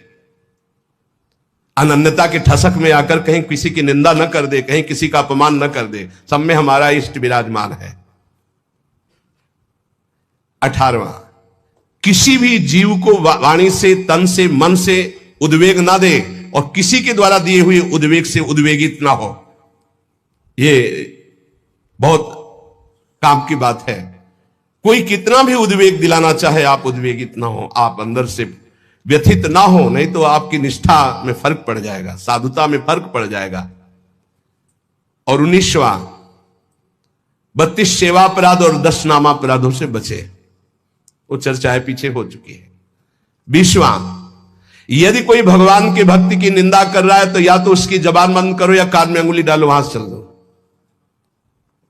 अनन्यता के ठसक में आकर कहीं किसी की निंदा न कर दे, कहीं किसी का अपमान न कर दे। सब में हमारा इष्ट विराजमान है। 18वां, किसी भी जीव को वाणी से, तन से, मन से उद्वेग ना दे और किसी के द्वारा दिए हुए उद्वेग से उद्वेगित ना हो। ये बहुत काम की बात है। कोई कितना भी उद्वेग दिलाना चाहे, आप उद्वेगित ना हो, आप अंदर से व्यथित ना हो, नहीं तो आपकी निष्ठा में फर्क पड़ जाएगा, साधुता में फर्क पड़ जाएगा। और 19वां, 32 सेवा अपराध और 10 नामापराधों से बचे। वो चर्चाएं पीछे हो चुकी है। 20वां, यदि कोई भगवान के भक्ति की निंदा कर रहा है तो या तो उसकी जबान बंद करो या कान में अंगुली डालो, वहां से चल दो।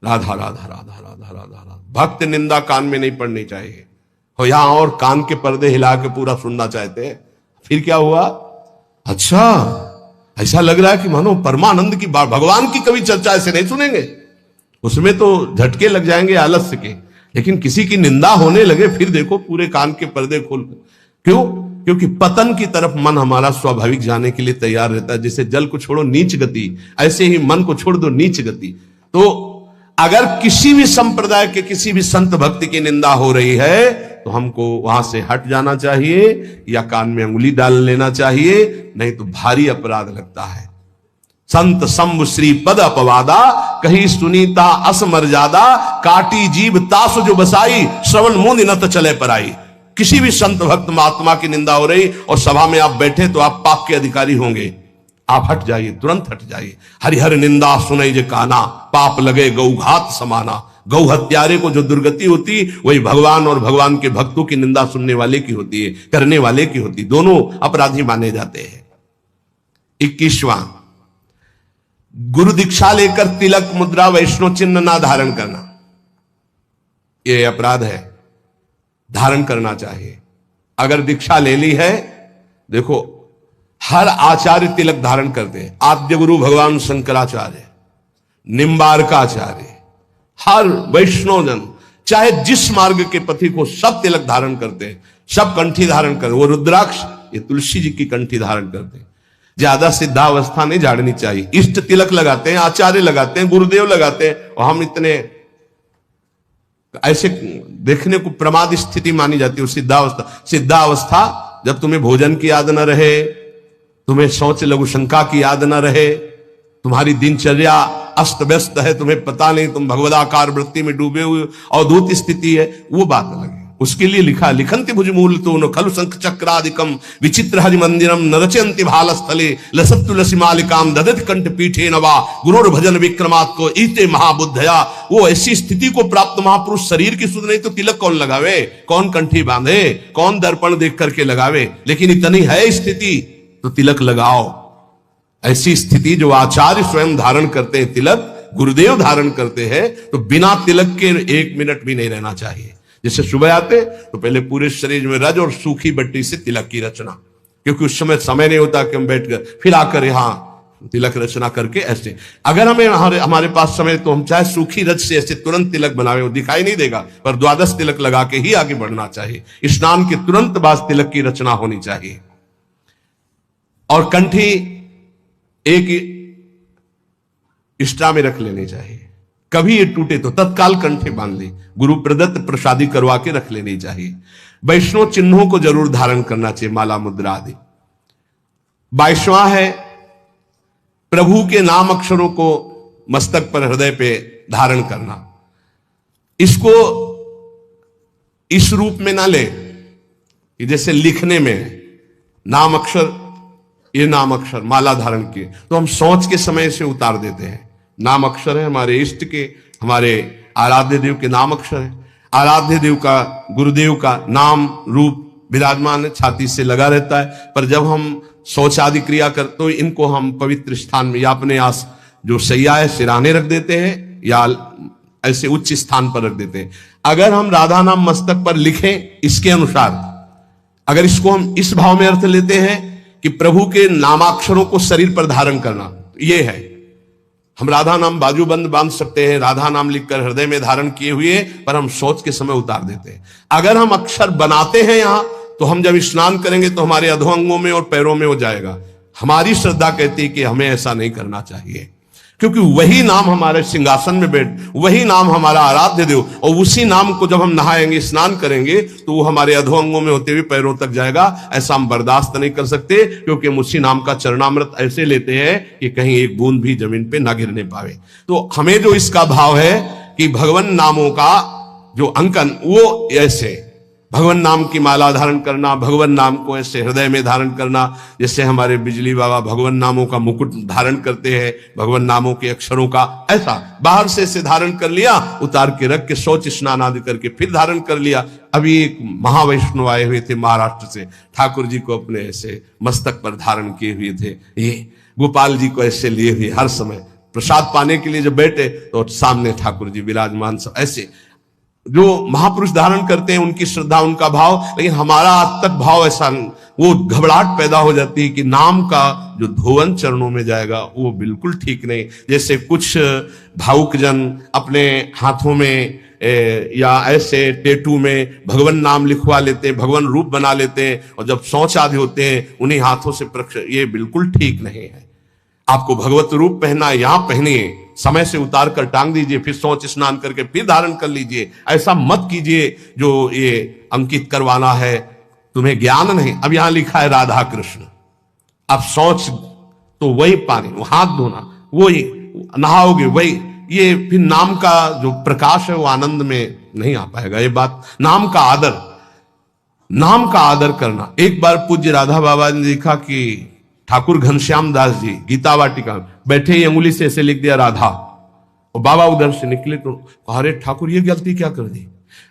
राधा राधा राधा राधा राधा राधा। भक्त निंदा कान में नहीं पड़नी चाहिए। हो यहां और कान के पर्दे हिला के पूरा सुनना चाहते हैं, फिर क्या हुआ? अच्छा, ऐसा लग रहा है कि मानो परमानंद की बात, भगवान की कभी चर्चा ऐसे नहीं सुनेंगे, उसमें तो झटके लग जाएंगे आलस्य के। लेकिन किसी की निंदा होने लगे, फिर देखो पूरे कान के पर्दे खोल। क्यों? क्योंकि पतन की तरफ मन हमारा स्वाभाविक जाने के लिए तैयार रहता है। जैसे जल को छोड़ो नीच गति, ऐसे ही मन को छोड़ दो नीच गति। तो अगर किसी भी संप्रदाय के किसी भी संत भक्ति की निंदा हो रही है तो हमको वहां से हट जाना चाहिए या कान में अंगुली डाल लेना चाहिए, नहीं तो भारी अपराध लगता है। संत संभ श्री पद अपवादा, कही सुनीता अस मर्यादा, काटी जीभ तासु जो बसाई, श्रवण मुंद नत चले पर आई। किसी भी संत भक्त महात्मा की निंदा हो रही और सभा में आप बैठे तो आप पाप के अधिकारी होंगे, आप हट जाइए, तुरंत हट जाइए। हरिहर निंदा सुनई जे काना, पाप लगे गौ घात समाना। गौ हत्यारे को जो दुर्गति होती वही भगवान और भगवान के भक्तों की निंदा सुनने वाले की होती है, करने वाले की होती, दोनों अपराधी माने जाते हैं। 21वां, गुरु दीक्षा लेकर तिलक मुद्रा वैष्णव चिन्ह ना धारण करना, यह अपराध है, धारण करना चाहिए। अगर दीक्षा ले ली है, देखो हर आचार्य तिलक धारण करते हैं, आद्य गुरु भगवान शंकराचार्य, निम्बारकाचार्य, हर वैष्णव जन चाहे जिस मार्ग के पथिक हो सब तिलक धारण करते हैं, सब कंठी धारण करते। वो रुद्राक्ष ये तुलसी जी की कंठी धारण करते हैं। ज्यादा सिद्धावस्था नहीं झाड़नी चाहिए। इष्ट तिलक लगाते हैं, आचार्य लगाते हैं, गुरुदेव लगाते हैं, और हम इतने ऐसे देखने को प्रमाद स्थिति मानी जाती है। सिद्धावस्था, सिद्धावस्था जब तुम्हें भोजन की याद न रहे, तुम्हें शौच लघु शंका की याद न रहे, तुम्हारी दिनचर्या अस्त व्यस्त है, तुम्हें पता नहीं, तुम भगवदाकार वृत्ति में डूबे हुए अवधूत स्थिति है, वो बात अलग है। उसके लिए लिखा, लिखंति भुजमूल तो न खलु शंख चक्रादिकम विचित्र हरि मंदिरम न रचयंति भाल स्थले लसत तुलसी मालिकाम ददत कंठ पीठे नवा गुरुर भजन विक्रमात् को ईते महाबुद्धया। वो ऐसी स्थिति को प्राप्त महापुरुष शरीर की सुध नहीं तो तिलक कौन लगावे, कौन कंठी बांधे, कौन दर्पण देख करके लगावे, लेकिन इतनी है स्थिति तो तिलक लगाओ। ऐसी स्थिति जो आचार्य स्वयं धारण करते हैं, तिलक गुरुदेव धारण करते हैं, तो बिना तिलक के 1 मिनट भी नहीं रहना चाहिए। जैसे सुबह आते तो पहले पूरे शरीर में रज और सूखी बट्टी से तिलक की रचना, क्योंकि उस समय नहीं होता कि हम बैठ कर फिर आकर यहां तिलक रचना करके ऐसे। अगर हमारे पास समय तो हम चाहे सूखी रज से ऐसे तुरंत तिलक बनावे, वो दिखाई नहीं देगा, पर द्वादश तिलक लगा के ही आगे बढ़ना चाहिए। स्नान के तुरंत बाद तिलक की रचना होनी चाहिए। और कंठी एक इष्टा में रख लेनी चाहिए, कभी ये टूटे तो तत्काल कंठे बांध ली, गुरु प्रदत्त प्रसादी करवा के रख लेनी चाहिए। वैष्णव चिन्हों को जरूर धारण करना चाहिए, माला मुद्रा आदि। 22वां है, प्रभु के नाम अक्षरों को मस्तक पर हृदय पे धारण करना। इसको इस रूप में ना ले कि जैसे लिखने में नाम अक्षर, ये नाम अक्षर माला धारण किए तो हम सोच के समय से उतार देते हैं। नाम अक्षर है हमारे इष्ट के, हमारे आराध्य देव के नाम अक्षर है। आराध्य देव का, गुरुदेव का नाम रूप विराजमान है, छाती से लगा रहता है। पर जब हम शौच आदि क्रिया करते तो इनको हम पवित्र स्थान में या अपने आस जो सैया है सिराने रख देते हैं या ऐसे उच्च स्थान पर रख देते हैं। अगर हम राधा नाम मस्तक पर लिखें इसके अनुसार, अगर इसको हम इस भाव में अर्थ लेते हैं कि प्रभु के नामाक्षरों को शरीर पर धारण करना, ये है। हम राधा नाम बाजूबंद बांध सकते हैं, राधा नाम लिखकर हृदय में धारण किए हुए, पर हम सोच के समय उतार देते हैं। अगर हम अक्षर बनाते हैं यहां, तो हम जब स्नान करेंगे तो हमारे अधोअंगों में और पैरों में हो जाएगा। हमारी श्रद्धा कहती है कि हमें ऐसा नहीं करना चाहिए, क्योंकि वही नाम हमारे सिंहासन में बैठ, वही नाम हमारा आराध्य देव, और उसी नाम को जब हम नहाएंगे स्नान करेंगे तो वो हमारे अधोअंगों में होते हुए पैरों तक जाएगा। ऐसा हम बर्दाश्त नहीं कर सकते, क्योंकि हम उसी नाम का चरणामृत ऐसे लेते हैं कि कहीं एक बूंद भी जमीन पे ना गिरने पावे। तो हमें जो इसका भाव है कि भगवान नामों का जो अंकन, वो ऐसे भगवान नाम की माला धारण करना, भगवान नाम को ऐसे हृदय में धारण करना, जैसे हमारे बिजली बाबा भगवान नामों का मुकुट धारण करते हैं, भगवान नामों के अक्षरों का, ऐसा बाहर से ऐसे धारण कर लिया, उतार के रख के शौच स्नान आदि करके फिर धारण कर लिया। अभी एक महावैष्णव आए हुए थे महाराष्ट्र से, ठाकुर जी को अपने ऐसे मस्तक पर धारण किए हुए थे, ये गोपाल जी को ऐसे लिए हुए, हर समय प्रसाद पाने के लिए जब बैठे तो सामने ठाकुर जी विराजमान, सब ऐसे जो महापुरुष धारण करते हैं उनकी श्रद्धा, उनका भाव। लेकिन हमारा आज तक भाव ऐसा, वो घबराहट पैदा हो जाती है कि नाम का जो धोवन चरणों में जाएगा वो बिल्कुल ठीक नहीं। जैसे कुछ भावुक जन अपने हाथों में या ऐसे टेटू में भगवान नाम लिखवा लेते हैं, भगवान रूप बना लेते हैं, और जब शौच आदि होते हैं उन्हीं हाथों से ये बिल्कुल ठीक नहीं है। आपको भगवत रूप पहना, यहां पहनिए, समय से उतार कर टांग दीजिए, फिर शौच स्नान करके फिर धारण कर लीजिए। ऐसा मत कीजिए जो ये अंकित करवाना है, तुम्हें ज्ञान नहीं। अब यहां लिखा है राधा कृष्ण, अब शौच तो वही पानी, वो हाथ धोना वही, नहाओगे वही, ये फिर नाम का जो प्रकाश है वो आनंद में नहीं आ पाएगा। ये बात नाम का आदर, नाम का आदर करना। एक बार पूज्य राधा बाबा ने देखा कि ठाकुर घनश्याम दास जी गीता वाटिका बैठे ही अंगुली से ऐसे लिख दिया राधा, और बाबा उधर से निकले तो अरे ठाकुर ये गलती क्या कर दी,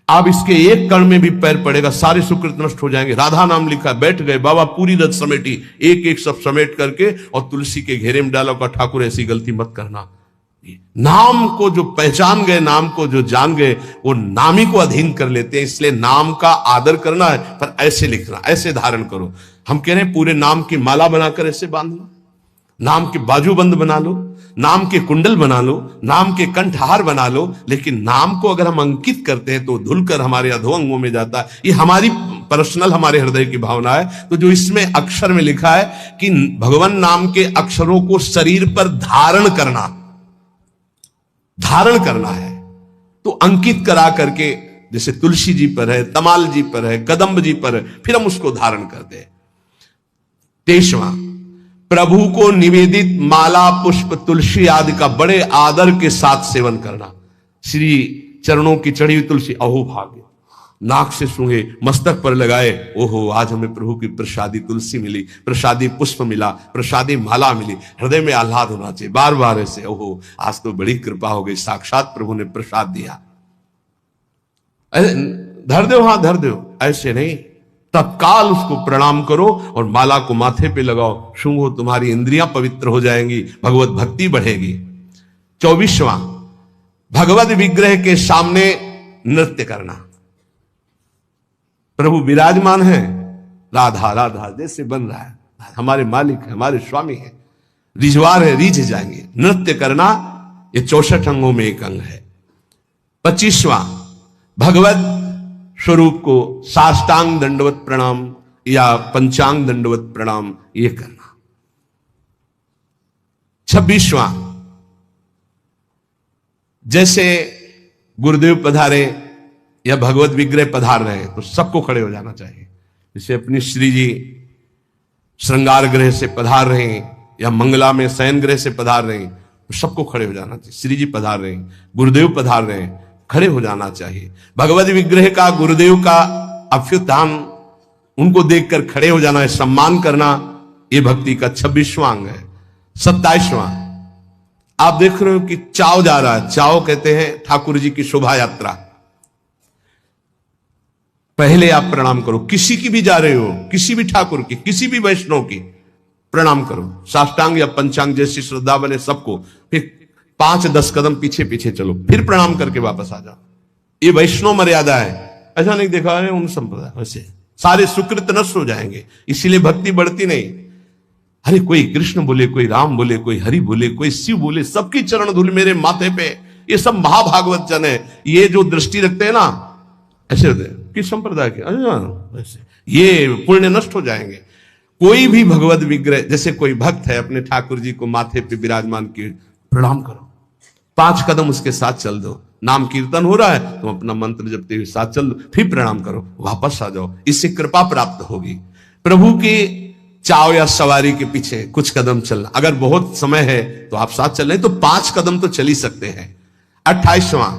आप इसके एक कण में भी पैर पड़ेगा सारे सुकृत नष्ट हो जाएंगे। राधा नाम लिखा, बैठ गए। बाबा पूरी रथ समेटी, एक एक सब समेट करके और तुलसी के घेरे में डाला, का ठाकुर ऐसी गलती मत करना। नाम को जो पहचान गए, नाम को जो जान गए, वो नामी को अधीन कर लेते हैं। इसलिए नाम का आदर करना है, पर ऐसे लिखना, ऐसे धारण करो। हम कह रहे हैं पूरे नाम की माला बनाकर ऐसे बांध लो, नाम के बाजूबंद बना लो, नाम के कुंडल बना लो, नाम के कंठहार बना लो, लेकिन नाम को अगर हम अंकित करते हैं तो धुलकर हमारे अधोअंगों में जाता है। ये हमारी पर्सनल, हमारे हृदय की भावना है। तो जो इसमें अक्षर में लिखा है कि भगवान नाम के अक्षरों को शरीर पर धारण करना, धारण करना है, तो अंकित करा करके, जैसे तुलसी जी पर है, तमाल जी पर है, कदम्ब जी पर है, फिर हम उसको धारण करते हैं। 23वां, प्रभु को निवेदित माला पुष्प तुलसी आदि का बड़े आदर के साथ सेवन करना। श्री चरणों की चढ़ी हुई तुलसी, अहो भाग्य, नाक से सूंघे, मस्तक पर लगाए, ओहो आज हमें प्रभु की प्रसादी तुलसी मिली, प्रसादी पुष्प मिला, प्रसादी माला मिली, हृदय में आह्लाद होना चाहिए बार बार ऐसे, ओहो आज तो बड़ी कृपा हो गई, साक्षात प्रभु ने प्रसाद दिया। धर दो, हां धर दो, ऐसे नहीं, तत्काल उसको प्रणाम करो और माला को माथे पे लगाओ, सूंघो, तुम्हारी इंद्रियां पवित्र हो जाएंगी, भगवत भक्ति बढ़ेगी। 24वां, भगवत विग्रह के सामने नृत्य करना। प्रभु विराजमान है, राधा राधा जैसे बन रहा है, हमारे मालिक है, हमारे स्वामी है, रिजवार है, रीझ जाएंगे। नृत्य करना ये 64 अंगों में एक अंग है। 25वां, भगवत स्वरूप को साष्टांग दंडवत प्रणाम या पंचांग दंडवत प्रणाम ये करना। 26वां, जैसे गुरुदेव पधारे या भगवत विग्रह पधार रहे तो सबको खड़े हो जाना चाहिए। जैसे अपनी श्री जी श्रृंगार ग्रह से पधार रहे हैं या मंगला में शयन ग्रह से पधार रहे हैं तो सबको खड़े हो जाना चाहिए। श्री जी पधार रहे हैं, गुरुदेव पधार रहे हैं, खड़े हो जाना चाहिए। भगवत विग्रह का, गुरुदेव का अभ्युत्थान, उनको देखकर खड़े हो जाना है, सम्मान करना, ये भक्ति का 26वां अंग है। 27वां, आप देख रहे हो कि चाव जा रहा है, चाव कहते हैं ठाकुर जी की शोभा यात्रा। पहले आप प्रणाम करो, किसी की भी जा रहे हो, किसी भी ठाकुर की, किसी भी वैष्णव की प्रणाम करो, साष्टांग या पंचांग जैसी श्रद्धा बने सबको, फिर 5-10 कदम पीछे पीछे चलो, फिर प्रणाम करके वापस आ जाओ। ये वैष्णव मर्यादा है, ऐसा नहीं देखा है उन संप्रदाय, वैसे सारे सुकृत नष्ट हो जाएंगे, इसीलिए भक्ति बढ़ती नहीं। अरे कोई कृष्ण बोले, कोई राम बोले, कोई हरि बोले, कोई शिव बोले, सबकी चरण धूल मेरे माथे पे, ये सब महाभागवत जन है। ये जो दृष्टि रखते हैं ना, ऐसे होते हैं किस संप्रदाय के, ऐसे ये पुण्य नष्ट हो जाएंगे। कोई भी भगवत विग्रह, जैसे कोई भक्त है अपने ठाकुर जी को माथे पे विराजमान किए, प्रणाम करो, 5 कदम उसके साथ चल दो, नाम कीर्तन हो रहा है तुम अपना मंत्र जपते हुए साथ चल दो, फिर प्रणाम करो, वापस आ जाओ, इससे कृपा प्राप्त होगी। प्रभु की चाव या सवारी के पीछे कुछ कदम चलना, अगर बहुत समय है तो आप साथ चल रहे तो 5 कदम तो चल ही सकते हैं। 28वां,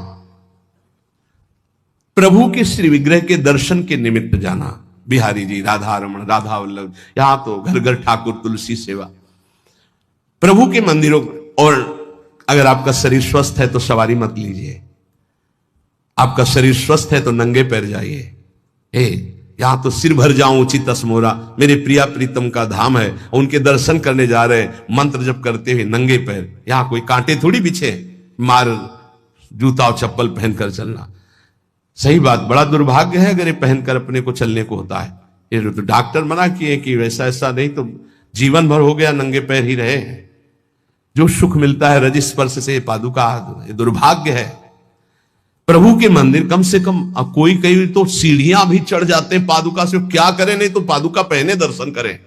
प्रभु के श्री विग्रह के दर्शन के निमित्त जाना। बिहारी जी, राधा रमण, राधा वल्लभ, यहां तो घर घर ठाकुर तुलसी सेवा। प्रभु के मंदिरों, और अगर आपका शरीर स्वस्थ है तो सवारी मत लीजिए, आपका शरीर स्वस्थ है तो नंगे पैर जाइए। यहां तो सिर भर जाऊं उचित असमोरा, मेरे प्रिया प्रीतम का धाम है, उनके दर्शन करने जा रहे हैं, मंत्र जप करते हुए नंगे पैर, यहां कोई कांटे थोड़ी बिछे, मार जूता और चप्पल पहनकर चलना। सही बात, बड़ा दुर्भाग्य है अगर ये पहनकर अपने को चलने को होता है। ये तो डॉक्टर मना किए कि वैसा ऐसा नहीं, तो जीवन भर हो गया नंगे पैर ही रहे हैं। जो सुख मिलता है रज स्पर्श से पादुका, ये दुर्भाग्य है। प्रभु के मंदिर कम से कम, अब कोई कई तो सीढ़ियां भी चढ़ जाते हैं पादुका से, क्या करें, नहीं तो पादुका पहने दर्शन करें।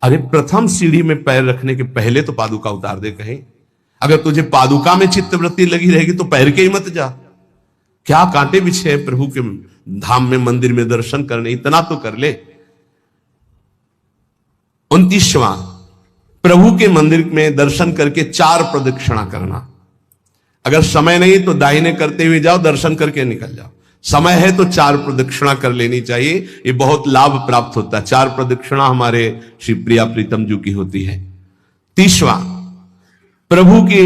अरे प्रथम सीढ़ी में पैर रखने के पहले तो पादुका उतार दे कहीं। अगर तुझे पादुका में चित्तवृत्ति लगी रहेगी तो पैर के ही मत जा। क्या कांटे बिछे हैं प्रभु के धाम में, मंदिर में दर्शन करने, इतना तो कर ले। 29वां, प्रभु के मंदिर में दर्शन करके 4 प्रदक्षिणा करना। अगर समय नहीं तो दाहिने करते हुए जाओ, दर्शन करके निकल जाओ। समय है तो 4 प्रदक्षिणा कर लेनी चाहिए, ये बहुत लाभ प्राप्त होता है। 4 प्रदक्षिणा हमारे श्री प्रिया प्रीतम जी की होती है। 30वां, प्रभु के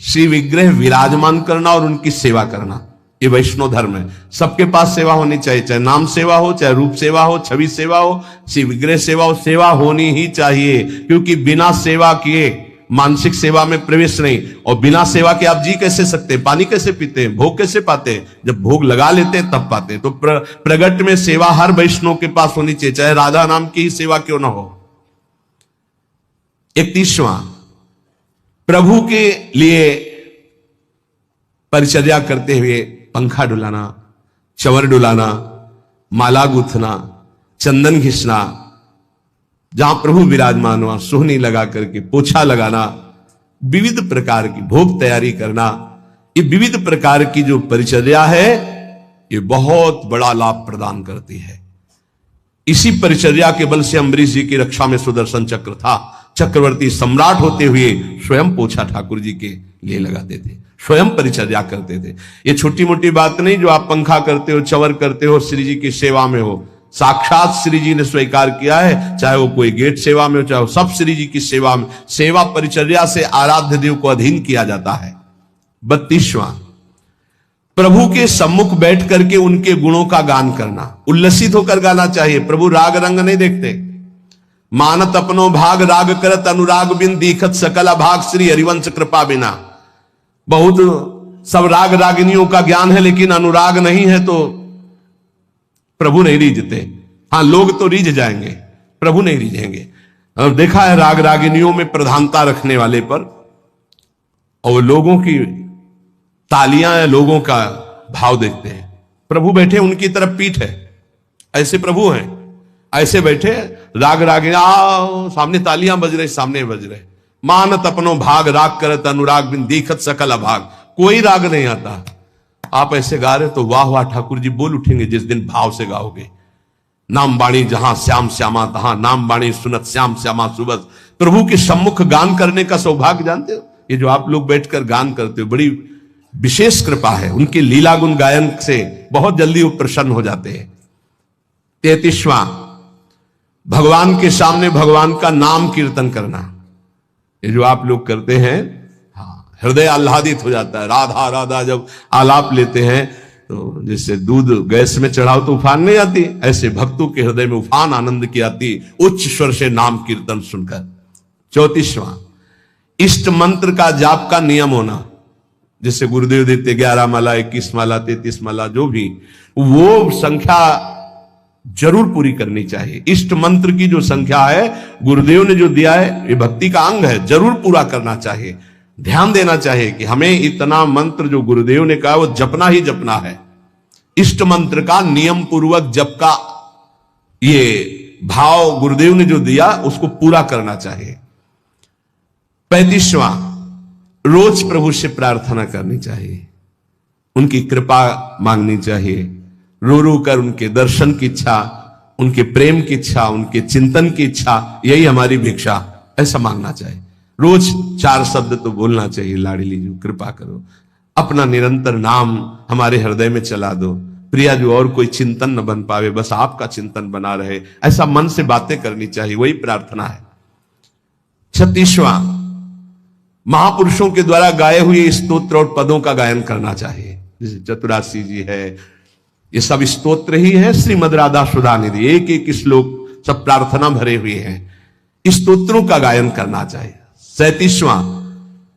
श्री विग्रह विराजमान करना और उनकी सेवा करना, ये वैष्णव धर्म है। सबके पास सेवा होनी चाहिए, चाहे नाम सेवा हो, चाहे रूप सेवा हो, छवि सेवा हो, श्री विग्रह सेवा हो, सेवा होनी ही चाहिए। क्योंकि बिना सेवा किए मानसिक सेवा में प्रवेश नहीं। और बिना सेवा के आप जी कैसे सकते हैं, पानी कैसे पीते हैं, भोग कैसे पाते हैं? जब भोग लगा लेते हैं तब पाते हैं। तो प्रगट में सेवा हर वैष्णव के पास होनी चाहिए, चाहे राधा नाम की ही सेवा क्यों ना हो। 31वां, प्रभु के लिए परिचर्या करते हुए पंखा डुलाना, चंवर डुलाना, माला गूंथना, चंदन घिसना, जहां प्रभु विराजमान हुआ सोहनी लगा करके पोछा लगाना, विविध प्रकार की भोग तैयारी करना, ये विविध प्रकार की जो परिचर्या है ये बहुत बड़ा लाभ प्रदान करती है। इसी परिचर्या के बल से अम्बरीश जी की रक्षा में सुदर्शन चक्र था। चक्रवर्ती सम्राट होते हुए स्वयं पोछा ठाकुर जी के लिए लगाते थे, स्वयं परिचर्या करते थे। ये छोटी मोटी बात नहीं जो आप पंखा करते हो, चंवर करते हो, श्री जी की सेवा में हो। साक्षात श्री जी ने स्वीकार किया है, चाहे वो कोई गेट सेवा में हो, चाहे वो सब श्री जी की सेवा में। सेवा परिचर्या से आराध्य देव को अधीन किया जाता है। 32वां, प्रभु के सम्मुख बैठ करके उनके गुणों का गान करना, उल्लसित होकर गाना चाहिए। प्रभु राग रंग नहीं देखते। मानत अपनो भाग राग करत अनुराग बिन दीखत सकल अभाग श्री हरिवंश कृपा बिना। बहुत सब राग रागिनियों का ज्ञान है लेकिन अनुराग नहीं है तो प्रभु नहीं रीझते। हाँ, लोग तो रीझ जाएंगे, प्रभु नहीं रीझेंगे। और देखा है राग रागिनियों में प्रधानता रखने वाले पर, और लोगों की तालियां या लोगों का भाव देखते हैं। प्रभु बैठे उनकी तरफ पीठ है, ऐसे प्रभु हैं, ऐसे बैठे राग रागिनी, सामने तालियां बज रहे, सामने बज रहे। मानत अपनो भाग राग करत अनुराग बिन दीखत सकल अभाग। कोई राग नहीं आता, आप ऐसे गा रहे तो वाह वाह ठाकुर जी बोल उठेंगे जिस दिन भाव से गाओगे। नाम बाणी जहां श्याम श्यामा तहां, नाम बाणी सुनत श्याम श्यामा सुबस। प्रभु के सम्मुख गान करने का सौभाग्य जानते हो, ये जो आप लोग बैठकर गान करते हो, बड़ी विशेष कृपा है। उनके लीला गुण गायन से बहुत जल्दी वो प्रसन्न हो जाते हैं। 33वां, भगवान के सामने भगवान का नाम कीर्तन करना, ये जो आप लोग करते हैं, हृदय आह्लादित हो जाता है। राधा राधा जब आलाप लेते हैं तो जैसे दूध गैस में चढ़ाओ तो उफान नहीं आती, ऐसे भक्तों के हृदय में उफान आनंद की आती उच्च स्वर से नाम कीर्तन सुनकर। 34वां, इष्ट मंत्र का जाप का नियम होना, जैसे गुरुदेव देते 11 माला, 21 माला, 33 माला, जो भी, वो संख्या जरूर पूरी करनी चाहिए। इष्ट मंत्र की जो संख्या है गुरुदेव ने जो दिया है, ये भक्ति का अंग है, जरूर पूरा करना चाहिए। ध्यान देना चाहिए कि हमें इतना मंत्र जो गुरुदेव ने कहा वो जपना ही जपना है। इष्ट मंत्र का नियम पूर्वक जप का ये भाव गुरुदेव ने जो दिया उसको पूरा करना चाहिए। 35वां, रोज प्रभु से प्रार्थना करनी चाहिए, उनकी कृपा मांगनी चाहिए। रो रो कर उनके दर्शन की इच्छा, उनके प्रेम की इच्छा, उनके चिंतन की इच्छा, यही हमारी भिक्षा, ऐसा मांगना चाहिए। रोज 4 शब्द तो बोलना चाहिए, लाडली जी कृपा करो, अपना निरंतर नाम हमारे हृदय में चला दो। प्रिया जो और कोई चिंतन न बन पावे, बस आपका चिंतन बना रहे, ऐसा मन से बातें करनी चाहिए, वही प्रार्थना है। 36वां, महापुरुषों के द्वारा गाए हुए स्तोत्र और पदों का गायन करना चाहिए। जैसे चतुरासी जी है, ये सब स्तोत्र ही है। श्रीमद राधा सुधा निधि, एक एक श्लोक सब प्रार्थना भरे हुए हैं, स्तोत्रों का गायन करना चाहिए। 37वां,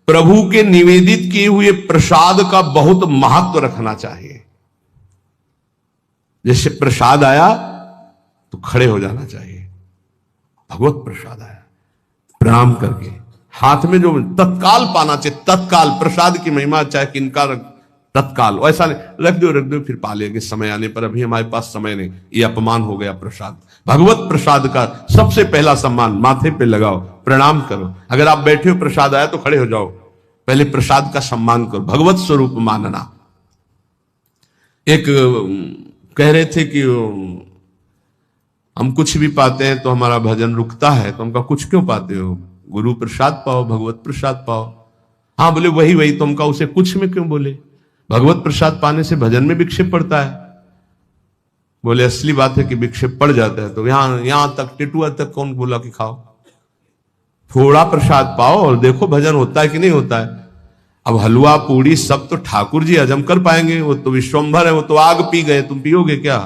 प्रभु के निवेदित किए हुए प्रसाद का बहुत महत्व रखना चाहिए। जैसे प्रसाद आया तो खड़े हो जाना चाहिए, भगवत प्रसाद आया, प्रणाम करके हाथ में जो तत्काल पाना चाहिए, तत्काल। प्रसाद की महिमा चाहे किनका तत्काल, ऐसा रख दो फिर पा लेंगे समय आने पर, अभी हमारे पास समय नहीं, ये अपमान हो गया। प्रसाद, भगवत प्रसाद का सबसे पहला सम्मान, माथे पे लगाओ, प्रणाम करो। अगर आप बैठे हो प्रसाद आया तो खड़े हो जाओ, पहले प्रसाद का सम्मान करो, भगवत स्वरूप मानना। एक कह रहे थे कि हम कुछ भी पाते हैं तो हमारा भजन रुकता है, तो हमका कुछ क्यों पाते हो? गुरु प्रसाद पाओ, भगवत प्रसाद पाओ। हाँ बोले वही वही, तो हमका उसे कुछ में क्यों बोले? भगवत प्रसाद पाने से भजन में विक्षेप पड़ता है। बोले असली बात है कि विक्षेप पड़ जाता है, तो यहां तक टिटुआ तक कौन बोला कि खाओ? थोड़ा प्रसाद पाओ और देखो भजन होता है कि नहीं होता है। अब हलवा पूड़ी सब तो ठाकुर जी हजम कर पाएंगे, वो तो विश्वम्भर है, वो तो आग पी गए, तुम पियोगे क्या?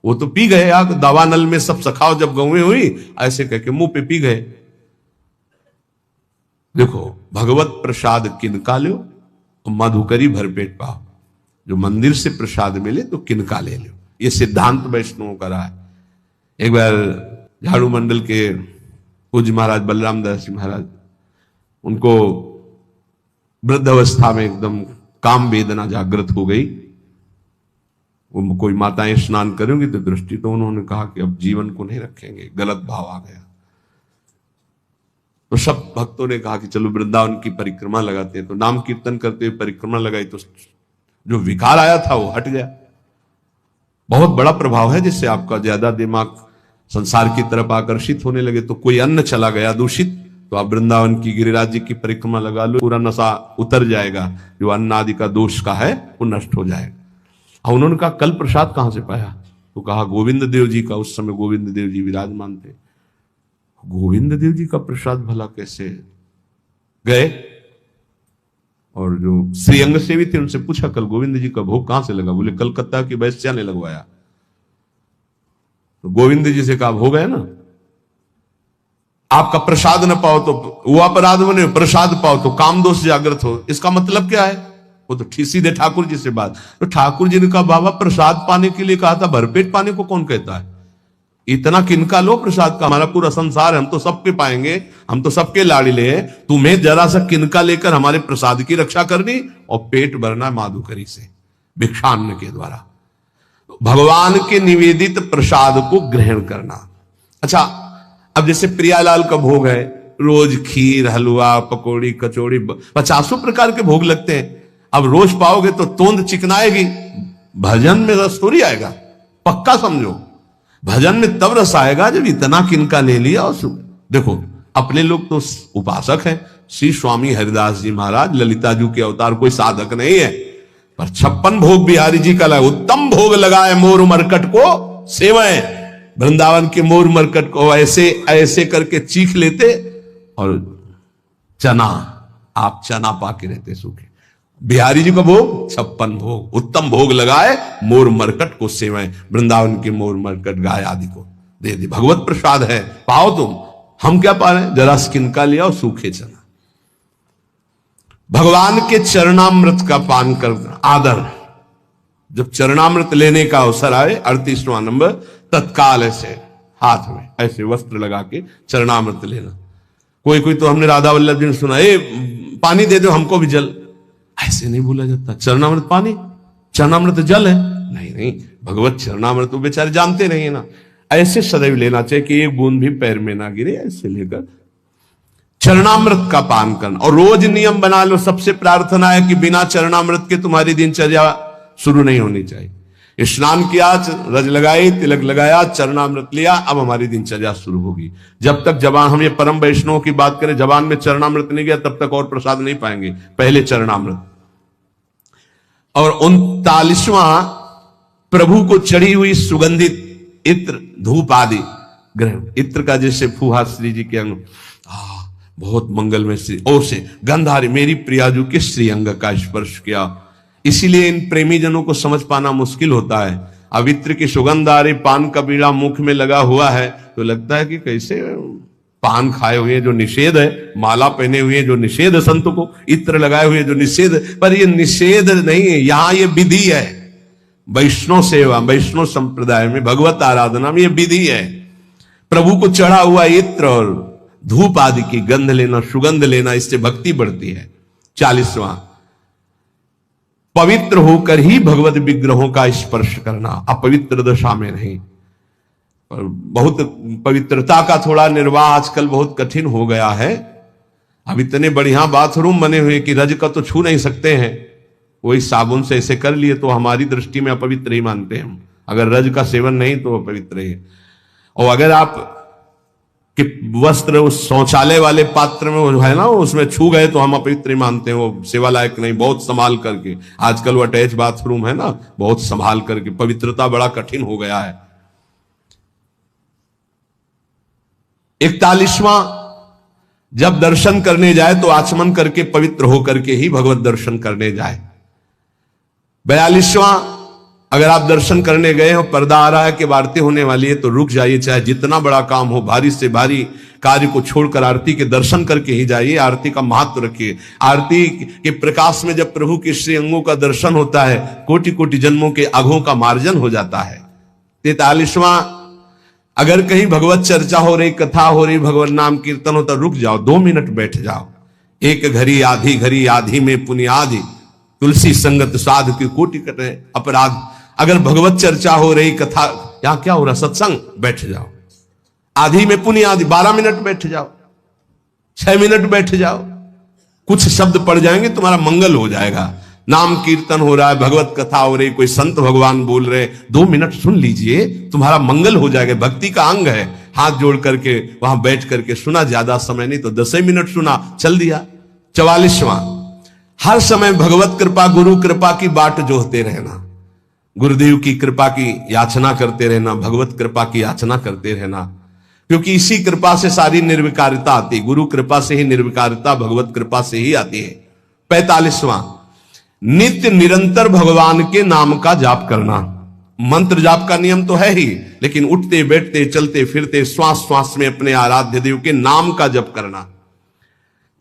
वो तो पी गए आग, दावानल में सब सखाओ जब गौएं हुई ऐसे कह के मुंह पे पी गए। देखो भगवत प्रसाद किनका लो, मधुकरी भरपेट पाओ। जो मंदिर से प्रसाद मिले तो किनका ले लो, ये सिद्धांत वैष्णव का रहा है। एक बार झाड़ू मंडल के पूज्य महाराज बलराम दास जी महाराज, उनको वृद्ध अवस्था में एकदम काम वेदना जागृत हो गई। वो कोई माताएं स्नान करेंगी तो दृष्टि, तो उन्होंने कहा कि अब जीवन को नहीं रखेंगे, गलत भाव आ गया। तो सब भक्तों ने कहा कि चलो वृंदावन की परिक्रमा लगाते हैं। तो नाम कीर्तन करते हुए परिक्रमा लगाई तो जो विकार आया था वो हट गया। बहुत बड़ा प्रभाव है, जिससे आपका ज्यादा दिमाग संसार की तरफ आकर्षित होने लगे। तो कोई अन्न चला गया दूषित, तो आप वृंदावन की गिरिराज जी की परिक्रमा लगा लो, पूरा नशा उतर जाएगा, जो अन्न आदि का दोष का है वो नष्ट हो जाएगा। और उन्होंने कहा कल प्रसाद कहां से पाया? तो कहा गोविंद देव जी का, उस समय गोविंद देव जी विराजमान थे। गोविंद देव जी का प्रसाद भला कैसे? गए और जो श्रीअंग सेवी थे उनसे पूछा कल गोविंद जी का भोग कहां से लगा? बोले कलकत्ता की वैश्या ने लगवाया। तो गोविंद जी से कहा भोग है ना, आपका प्रसाद न पाओ तो वो अपराध बने, प्रसाद पाओ तो काम दोष जागृत हो। इसका मतलब क्या है? वो तो सीधे ठाकुर जी से बात। तो ठाकुर जी ने कहा बाबा प्रसाद पाने के लिए कहा था, भरपेट पाने को कौन कहता है? इतना किनका लो प्रसाद का? हमारा पूरा संसार है, हम तो सबके पाएंगे, हम तो सबके लाड़िले हैं। तुम्हें जरा सा किनका लेकर हमारे प्रसाद की रक्षा करनी और पेट भरना माधुकरी से, भिक्षान्न के द्वारा। भगवान के निवेदित प्रसाद को ग्रहण करना। अच्छा, अब जैसे प्रियालाल का भोग है, रोज खीर हलवा पकौड़ी कचौड़ी 50 प्रकार के भोग लगते हैं। अब रोज पाओगे तो तोंद चिकनाएगी, भजन में रस थोड़ी आएगा। पक्का समझो, भजन में तब रस आएगा जब इतना किनका ले लिया। और देखो अपने लोग तो उपासक हैं। श्री स्वामी हरिदास जी महाराज ललिता जी के अवतार, कोई साधक नहीं है, पर 56 भोग बिहारी जी का लाए। उत्तम भोग लगाए मोर मरकट को सेवाएं, वृंदावन के मोर मरकट को ऐसे ऐसे करके चीख लेते और चना, आप चना पाके रहते सूखे। बिहारी जी का भोग 56 भोग, उत्तम भोग लगाए मोर मरकट को सेवाएं, वृंदावन के मोर मरकट गाय आदि को दे दे। भगवत प्रसाद है, पाओ तुम। हम क्या पा रहे हैं? जरा किनका लिया और सूखे चना। भगवान के चरणामृत का पान करना, आदर। जब चरणामृत लेने का अवसर आए, 38वां नंबर, तत्काल ऐसे हाथ में ऐसे वस्त्र लगा के चरणामृत लेना। कोई कोई तो हमने राधा वल्लभ जी ने सुना, पानी दे दो हमको भी जल। ऐसे नहीं बोला जाता। चरणामृत पानी, चरणामृत जल है? नहीं नहीं, भगवत चरणामृत तो बेचारे जानते नहीं है ना। ऐसे सदैव लेना चाहिए कि एक बूंद भी पैर में ना गिरे। ऐसे लेकर चरणामृत का पान करना। और रोज नियम बना लो, सबसे प्रार्थना है कि बिना चरणामृत के तुम्हारी दिनचर्या शुरू नहीं होनी चाहिए। स्नान किया, रज लगाई, तिलक लगाया, चरणामृत लिया, अब हमारी दिनचर्या शुरू होगी। जब तक जबान, हम ये परम वैष्णव की बात करें, जबान में चरणामृत नहीं गया तब तक और प्रसाद नहीं पाएंगे। पहले चरणामृत। और 39वां, प्रभु को चढ़ी हुई सुगंधित इत्र धूप आदि ग्रहण। इत्र का जैसे फुहा श्री जी के अंग, बहुत मंगलमय श्री और से गंधारी मेरी प्रियाजू के श्रीअंग का स्पर्श किया। इसीलिए इन प्रेमी जनों को समझ पाना मुश्किल होता है। अब इत्र की सुगंध आ रही, पान का बीड़ा मुख में लगा हुआ है, तो लगता है कि कैसे पान खाए हुए जो निषेध है, माला पहने हुए जो निषेध, संत को इत्र लगाए हुए जो निषेध। पर ये निषेध नहीं है, यहां ये विधि है। वैष्णव सेवा, वैष्णव संप्रदाय में भगवत आराधना में ये विधि है। प्रभु को चढ़ा हुआ इत्र और धूप आदि की गंध लेना, सुगंध लेना, इससे भक्ति बढ़ती है। 40वां, पवित्र होकर ही भगवत विग्रहों का स्पर्श करना, अपवित्र दशा में नहीं। पर बहुत पवित्रता का थोड़ा निर्वाह आजकल बहुत कठिन हो गया है। अब इतने बढ़िया बाथरूम बने हुए कि रज का तो छू नहीं सकते हैं, वही साबुन से ऐसे कर लिए तो हमारी दृष्टि में अपवित्र ही मानते हैं हम। अगर रज का सेवन नहीं तो अपवित्र है। और अगर आप कि वस्त्र उस शौचालय वाले पात्र में वो है ना, उसमें छू गए तो हम अपवित्र ही मानते हैं, वो सेवा लायक नहीं। बहुत संभाल करके, आजकल वो अटैच बाथरूम है ना, बहुत संभाल करके, पवित्रता बड़ा कठिन हो गया है। 41वां, जब दर्शन करने जाए तो आचमन करके पवित्र होकर के ही भगवत दर्शन करने जाए। 42वां, अगर आप दर्शन करने गए हो, पर्दा आ रहा है कि आरती होने वाली है, तो रुक जाइए, चाहे जितना बड़ा काम हो, भारी से भारी कार्य को छोड़कर आरती के दर्शन करके ही जाइए। आरती का महत्व रखिए। आरती के प्रकाश में जब प्रभु के श्री अंगों का दर्शन होता है, कोटि कोटि जन्मों के अघों का मार्जन हो जाता है। 43वां, अगर कहीं भगवत चर्चा हो रही, कथा हो रही, भगवत नाम कीर्तन होता, रुक जाओ, 2 मिनट बैठ जाओ। एक घड़ी आधी में पुनियादि, तुलसी संगत साध की कोटि कटे अपराध। अगर भगवत चर्चा हो रही, कथा, यहां क्या हो रहा, सत्संग, बैठ जाओ। आधी में पुनियादि, 12 मिनट बैठ जाओ, 6 मिनट बैठ जाओ, कुछ शब्द पढ़ जाएंगे, तुम्हारा मंगल हो जाएगा। नाम कीर्तन हो रहा है, भगवत कथा हो रही, कोई संत भगवान बोल रहे, 2 मिनट सुन लीजिए, तुम्हारा मंगल हो जाएगा। भक्ति का अंग है। हाथ जोड़ करके वहां बैठ करके सुना, ज्यादा समय नहीं तो 10 मिनट सुना, चल दिया। 44वां, हर समय भगवत कृपा, गुरु कृपा की बाट जोहते रहना, गुरुदेव की कृपा की याचना करते रहना, भगवत कृपा की याचना करते रहना, क्योंकि इसी कृपा से सारी निर्विकारिता आती है। गुरु कृपा से ही निर्विकारिता, भगवत कृपा से ही आती है। 45वां, नित्य निरंतर भगवान के नाम का जाप करना। मंत्र जाप का नियम तो है ही, लेकिन उठते बैठते चलते फिरते श्वास श्वास में अपने आराध्य देव के नाम का जप करना।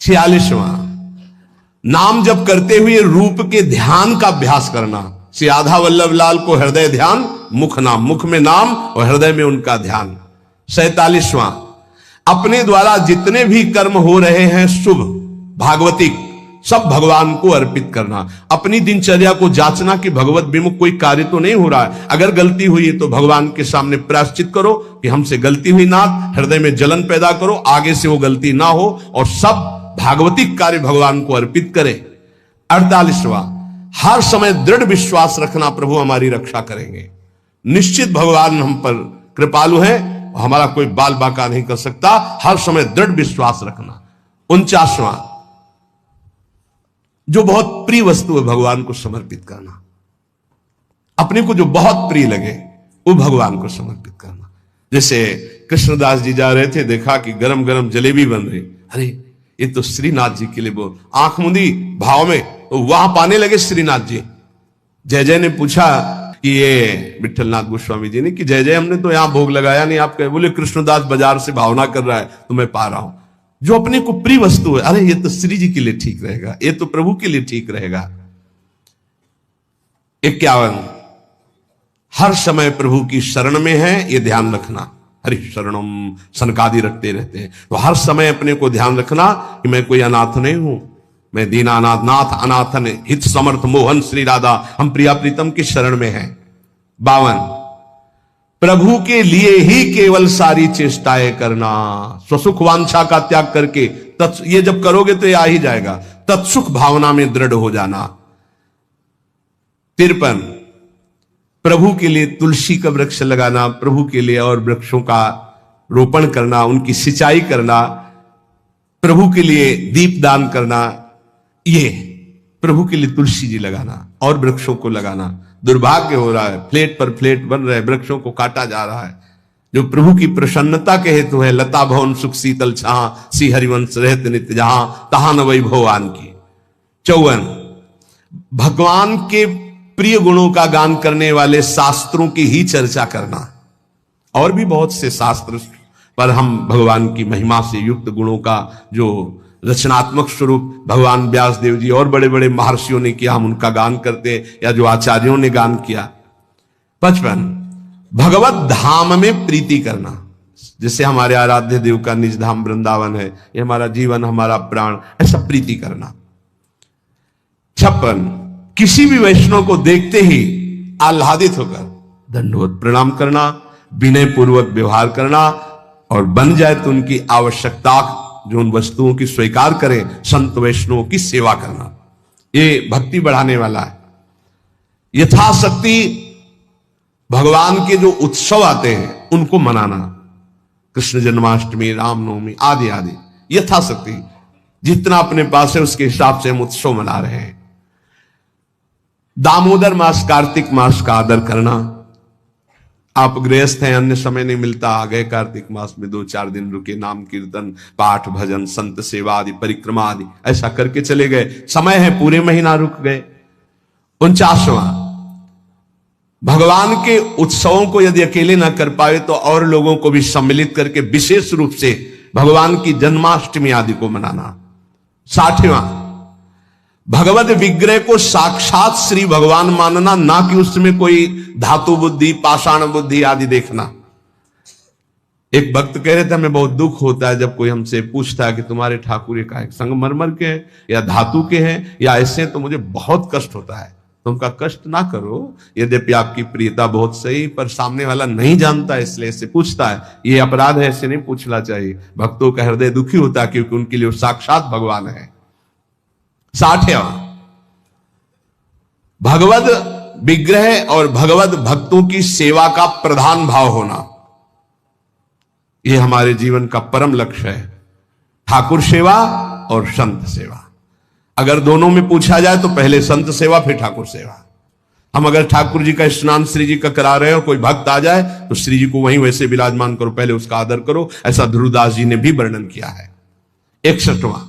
46वां, नाम जप करते हुए रूप के ध्यान का अभ्यास करना। श्री आधा वल्लभ लाल को हृदय ध्यान, मुख नाम, मुख में नाम और हृदय में उनका ध्यान। 47वां, अपने द्वारा जितने भी कर्म हो रहे हैं शुभ भागवतिक, सब भगवान को अर्पित करना। अपनी दिनचर्या को जांचना कि भगवत विमुख कोई कार्य तो नहीं हो रहा है। अगर गलती हुई है तो भगवान के सामने प्रायश्चित करो कि हमसे गलती हुई, नाथ, हृदय में जलन पैदा करो, आगे से वो गलती ना हो, और सब भागवतिक कार्य भगवान को अर्पित करें। 48वां, हर समय दृढ़ विश्वास रखना, प्रभु हमारी रक्षा करेंगे, निश्चित भगवान हम पर कृपालु है, हमारा कोई बाल बाका नहीं कर सकता, हर समय दृढ़ विश्वास रखना। 49वां, जो बहुत प्रिय वस्तु है भगवान को समर्पित करना, अपने को जो बहुत प्रिय लगे वो भगवान को समर्पित करना। जैसे कृष्णदास जी जा रहे थे, देखा कि गरम गरम जलेबी बन रही, अरे ये तो श्रीनाथ जी के लिए, बोल आंख मुंदी भाव में, तो वहां पाने लगे श्रीनाथ जी। जय जय ने पूछा कि ये विठलनाथ गोस्वामी जी ने कि जय जय हमने तो यहां भोग लगाया नहीं, आप कहे, बोले कृष्णदास बाजार से भावना कर रहा है तो मैं पा रहा हूं। जो अपने को प्रिय वस्तु है, अरे ये तो श्री जी के लिए ठीक रहेगा, ये तो प्रभु के लिए ठीक रहेगा। 51, हर समय प्रभु की शरण में है, ये ध्यान रखना। हरि शरणम सनकादि रखते रहते हैं, तो हर समय अपने को ध्यान रखना कि मैं कोई अनाथ नहीं हूं, मैं दीनानाथ नाथ अनाथन हित समर्थ मोहन श्री राधा, हम प्रिया प्रीतम की शरण में हैं। 52, प्रभु के लिए ही केवल सारी चेष्टाएं करना, स्वसुख वांछा का त्याग करके, ये जब करोगे तो ये आ ही जाएगा, तत्सुख भावना में दृढ़ हो जाना। 53, प्रभु के लिए तुलसी का वृक्ष लगाना, प्रभु के लिए और वृक्षों का रोपण करना, उनकी सिंचाई करना, प्रभु के लिए दीप दान करना, ये प्रभु के लिए तुलसी जी लगाना और वृक्षों को लगाना। दुर्भाग्य हो रहा है, फ्लेट पर फ्लेट बन रहे, वृक्षों को काटा जा रहा है, जो प्रभु की प्रसन्नता के हेतु है। लता भवन सुख शीतल छां, सी हरिवंश रहत नित्य जहां, तहां न वैभवान की। 54, भगवान के प्रिय गुणों का गान करने वाले शास्त्रों की ही चर्चा करना। और भी बहुत से शास्त्र पर हम भगवान की महिमा से युक्त गुणों का जो रचनात्मक स्वरूप भगवान व्यास देव जी और बड़े बड़े महर्षियों ने किया, हम उनका गान करते हैं, या जो आचार्यों ने गान किया। 55, भगवत धाम में प्रीति करना, जिससे हमारे आराध्य देव का निज धाम वृंदावन है, ये हमारा जीवन, हमारा प्राण, ऐसा प्रीति करना। 56, किसी भी वैष्णव को देखते ही आह्लादित होकर दंडवत प्रणाम करना, विनय पूर्वक व्यवहार करना, और बन जाए तो उनकी आवश्यकता जो उन वस्तुओं की स्वीकार करें, संत वैष्णवों की सेवा करना, ये भक्ति बढ़ाने वाला है। यथाशक्ति भगवान के जो उत्सव आते हैं उनको मनाना, कृष्ण जन्माष्टमी, रामनवमी आदि आदि, यथाशक्ति जितना अपने पास है उसके हिसाब से हम उत्सव मना रहे हैं। दामोदर मास, कार्तिक मास का आदर करना। आप गृहस्थ हैं, अन्य समय नहीं मिलता, आ गए कार्तिक मास में 2-4 दिन रुके, नाम कीर्तन, पाठ, भजन, संत सेवा आदि, परिक्रमा आदि ऐसा करके चले गए, समय है पूरे महीना रुक गए। 49वां, भगवान के उत्सवों को यदि अकेले ना कर पाए तो और लोगों को भी सम्मिलित करके विशेष रूप से भगवान की जन्माष्टमी आदि को मनाना। 60वां, भगवत विग्रह को साक्षात श्री भगवान मानना, ना कि उसमें कोई धातु बुद्धि, पाषाण बुद्धि आदि देखना। एक भक्त कह रहे थे, हमें बहुत दुख होता है जब कोई हमसे पूछता है कि तुम्हारे ठाकुर ये का संगमरमर के हैं या धातु के हैं या ऐसे, तो मुझे बहुत कष्ट होता है। तुमका कष्ट ना करो, यद्यपि आपकी प्रियता बहुत सही, पर सामने वाला नहीं जानता इसलिए ऐसे पूछता है, ये अपराध है, ऐसे नहीं पूछना चाहिए। भक्तों का हृदय दुखी होता है क्योंकि उनके लिए साक्षात भगवान है। 60वां, भगवत विग्रह और भगवत भक्तों की सेवा का प्रधान भाव होना, यह हमारे जीवन का परम लक्ष्य है। ठाकुर सेवा और संत सेवा, अगर दोनों में पूछा जाए तो पहले संत सेवा फिर ठाकुर सेवा। हम अगर ठाकुर जी का स्नान श्री जी का करा रहे हैं और कोई भक्त आ जाए तो श्री जी को वहीं वैसे विराजमान करो, पहले उसका आदर करो, ऐसा ध्रुवदास जी ने भी वर्णन किया है। 61वां,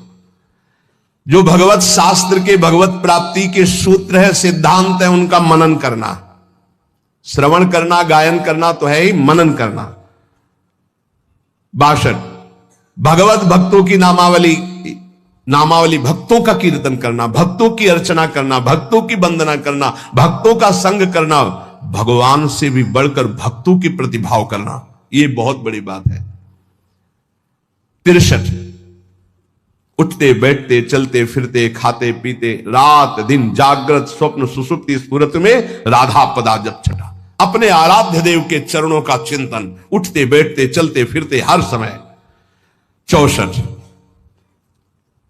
जो भगवत शास्त्र के भगवत प्राप्ति के सूत्र है, सिद्धांत है, उनका मनन करना। श्रवण करना, गायन करना तो है ही, मनन करना। 62, भगवत भक्तों की नामावली भक्तों का कीर्तन करना, भक्तों की अर्चना करना, भक्तों की वंदना करना, भक्तों का संग करना, भगवान से भी बढ़कर भक्तों की प्रतिभाव करना, यह बहुत बड़ी बात है। 63, उठते बैठते चलते फिरते खाते पीते रात दिन जागृत स्वप्न सुसुप्ति स्फुरत में राधा पदा जप छटा, अपने आराध्य देव के चरणों का चिंतन, उठते बैठते चलते फिरते हर समय। 64,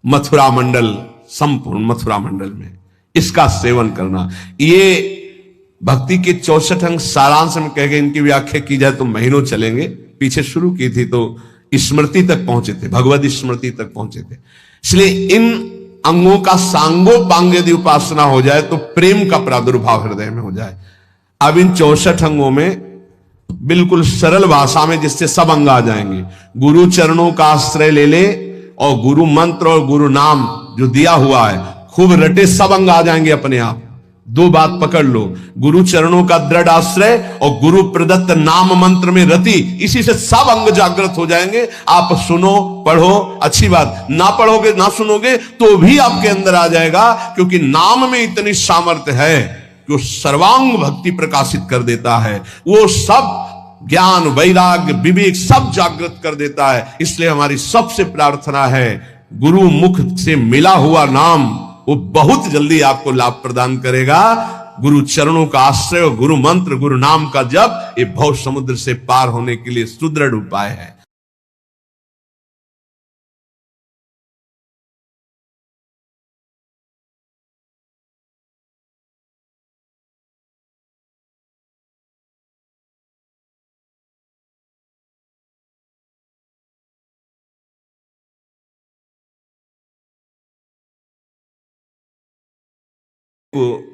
मथुरा मंडल, संपूर्ण मथुरा मंडल में इसका सेवन करना। ये भक्ति के 64 अंग सारांश में कह गए, इनकी व्याख्या की जाए तो महीनों चलेंगे। पीछे शुरू की थी तो स्मृति तक पहुंचे थे, भगवत स्मृति तक पहुंचे थे। इसलिए इन अंगों का सांगोपांग यदि उपासना हो जाए तो प्रेम का प्रादुर्भाव हृदय में हो जाए। अब इन 64 अंगों में बिल्कुल सरल भाषा में जिससे सब अंग आ जाएंगे, गुरु चरणों का आश्रय ले ले और गुरु मंत्र और गुरु नाम जो दिया हुआ है खूब रटे, सब अंग आ जाएंगे अपने आप। 2 बात पकड़ लो, गुरु चरणों का दृढ़ आश्रय और गुरु प्रदत्त नाम मंत्र में रति, इसी से सब अंग जागृत हो जाएंगे। आप सुनो, पढ़ो, अच्छी बात, ना पढ़ोगे ना सुनोगे तो भी आपके अंदर आ जाएगा, क्योंकि नाम में इतनी सामर्थ्य है कि वो सर्वांग भक्ति प्रकाशित कर देता है, वो सब ज्ञान वैराग्य विवेक सब जागृत कर देता है। इसलिए हमारी सबसे प्रार्थना है, गुरु मुख से मिला हुआ नाम वो बहुत जल्दी आपको लाभ प्रदान करेगा। गुरु चरणों का आश्रय और गुरु मंत्र गुरु नाम का जप, ये भव समुद्र से पार होने के लिए सुदृढ़ उपाय है। को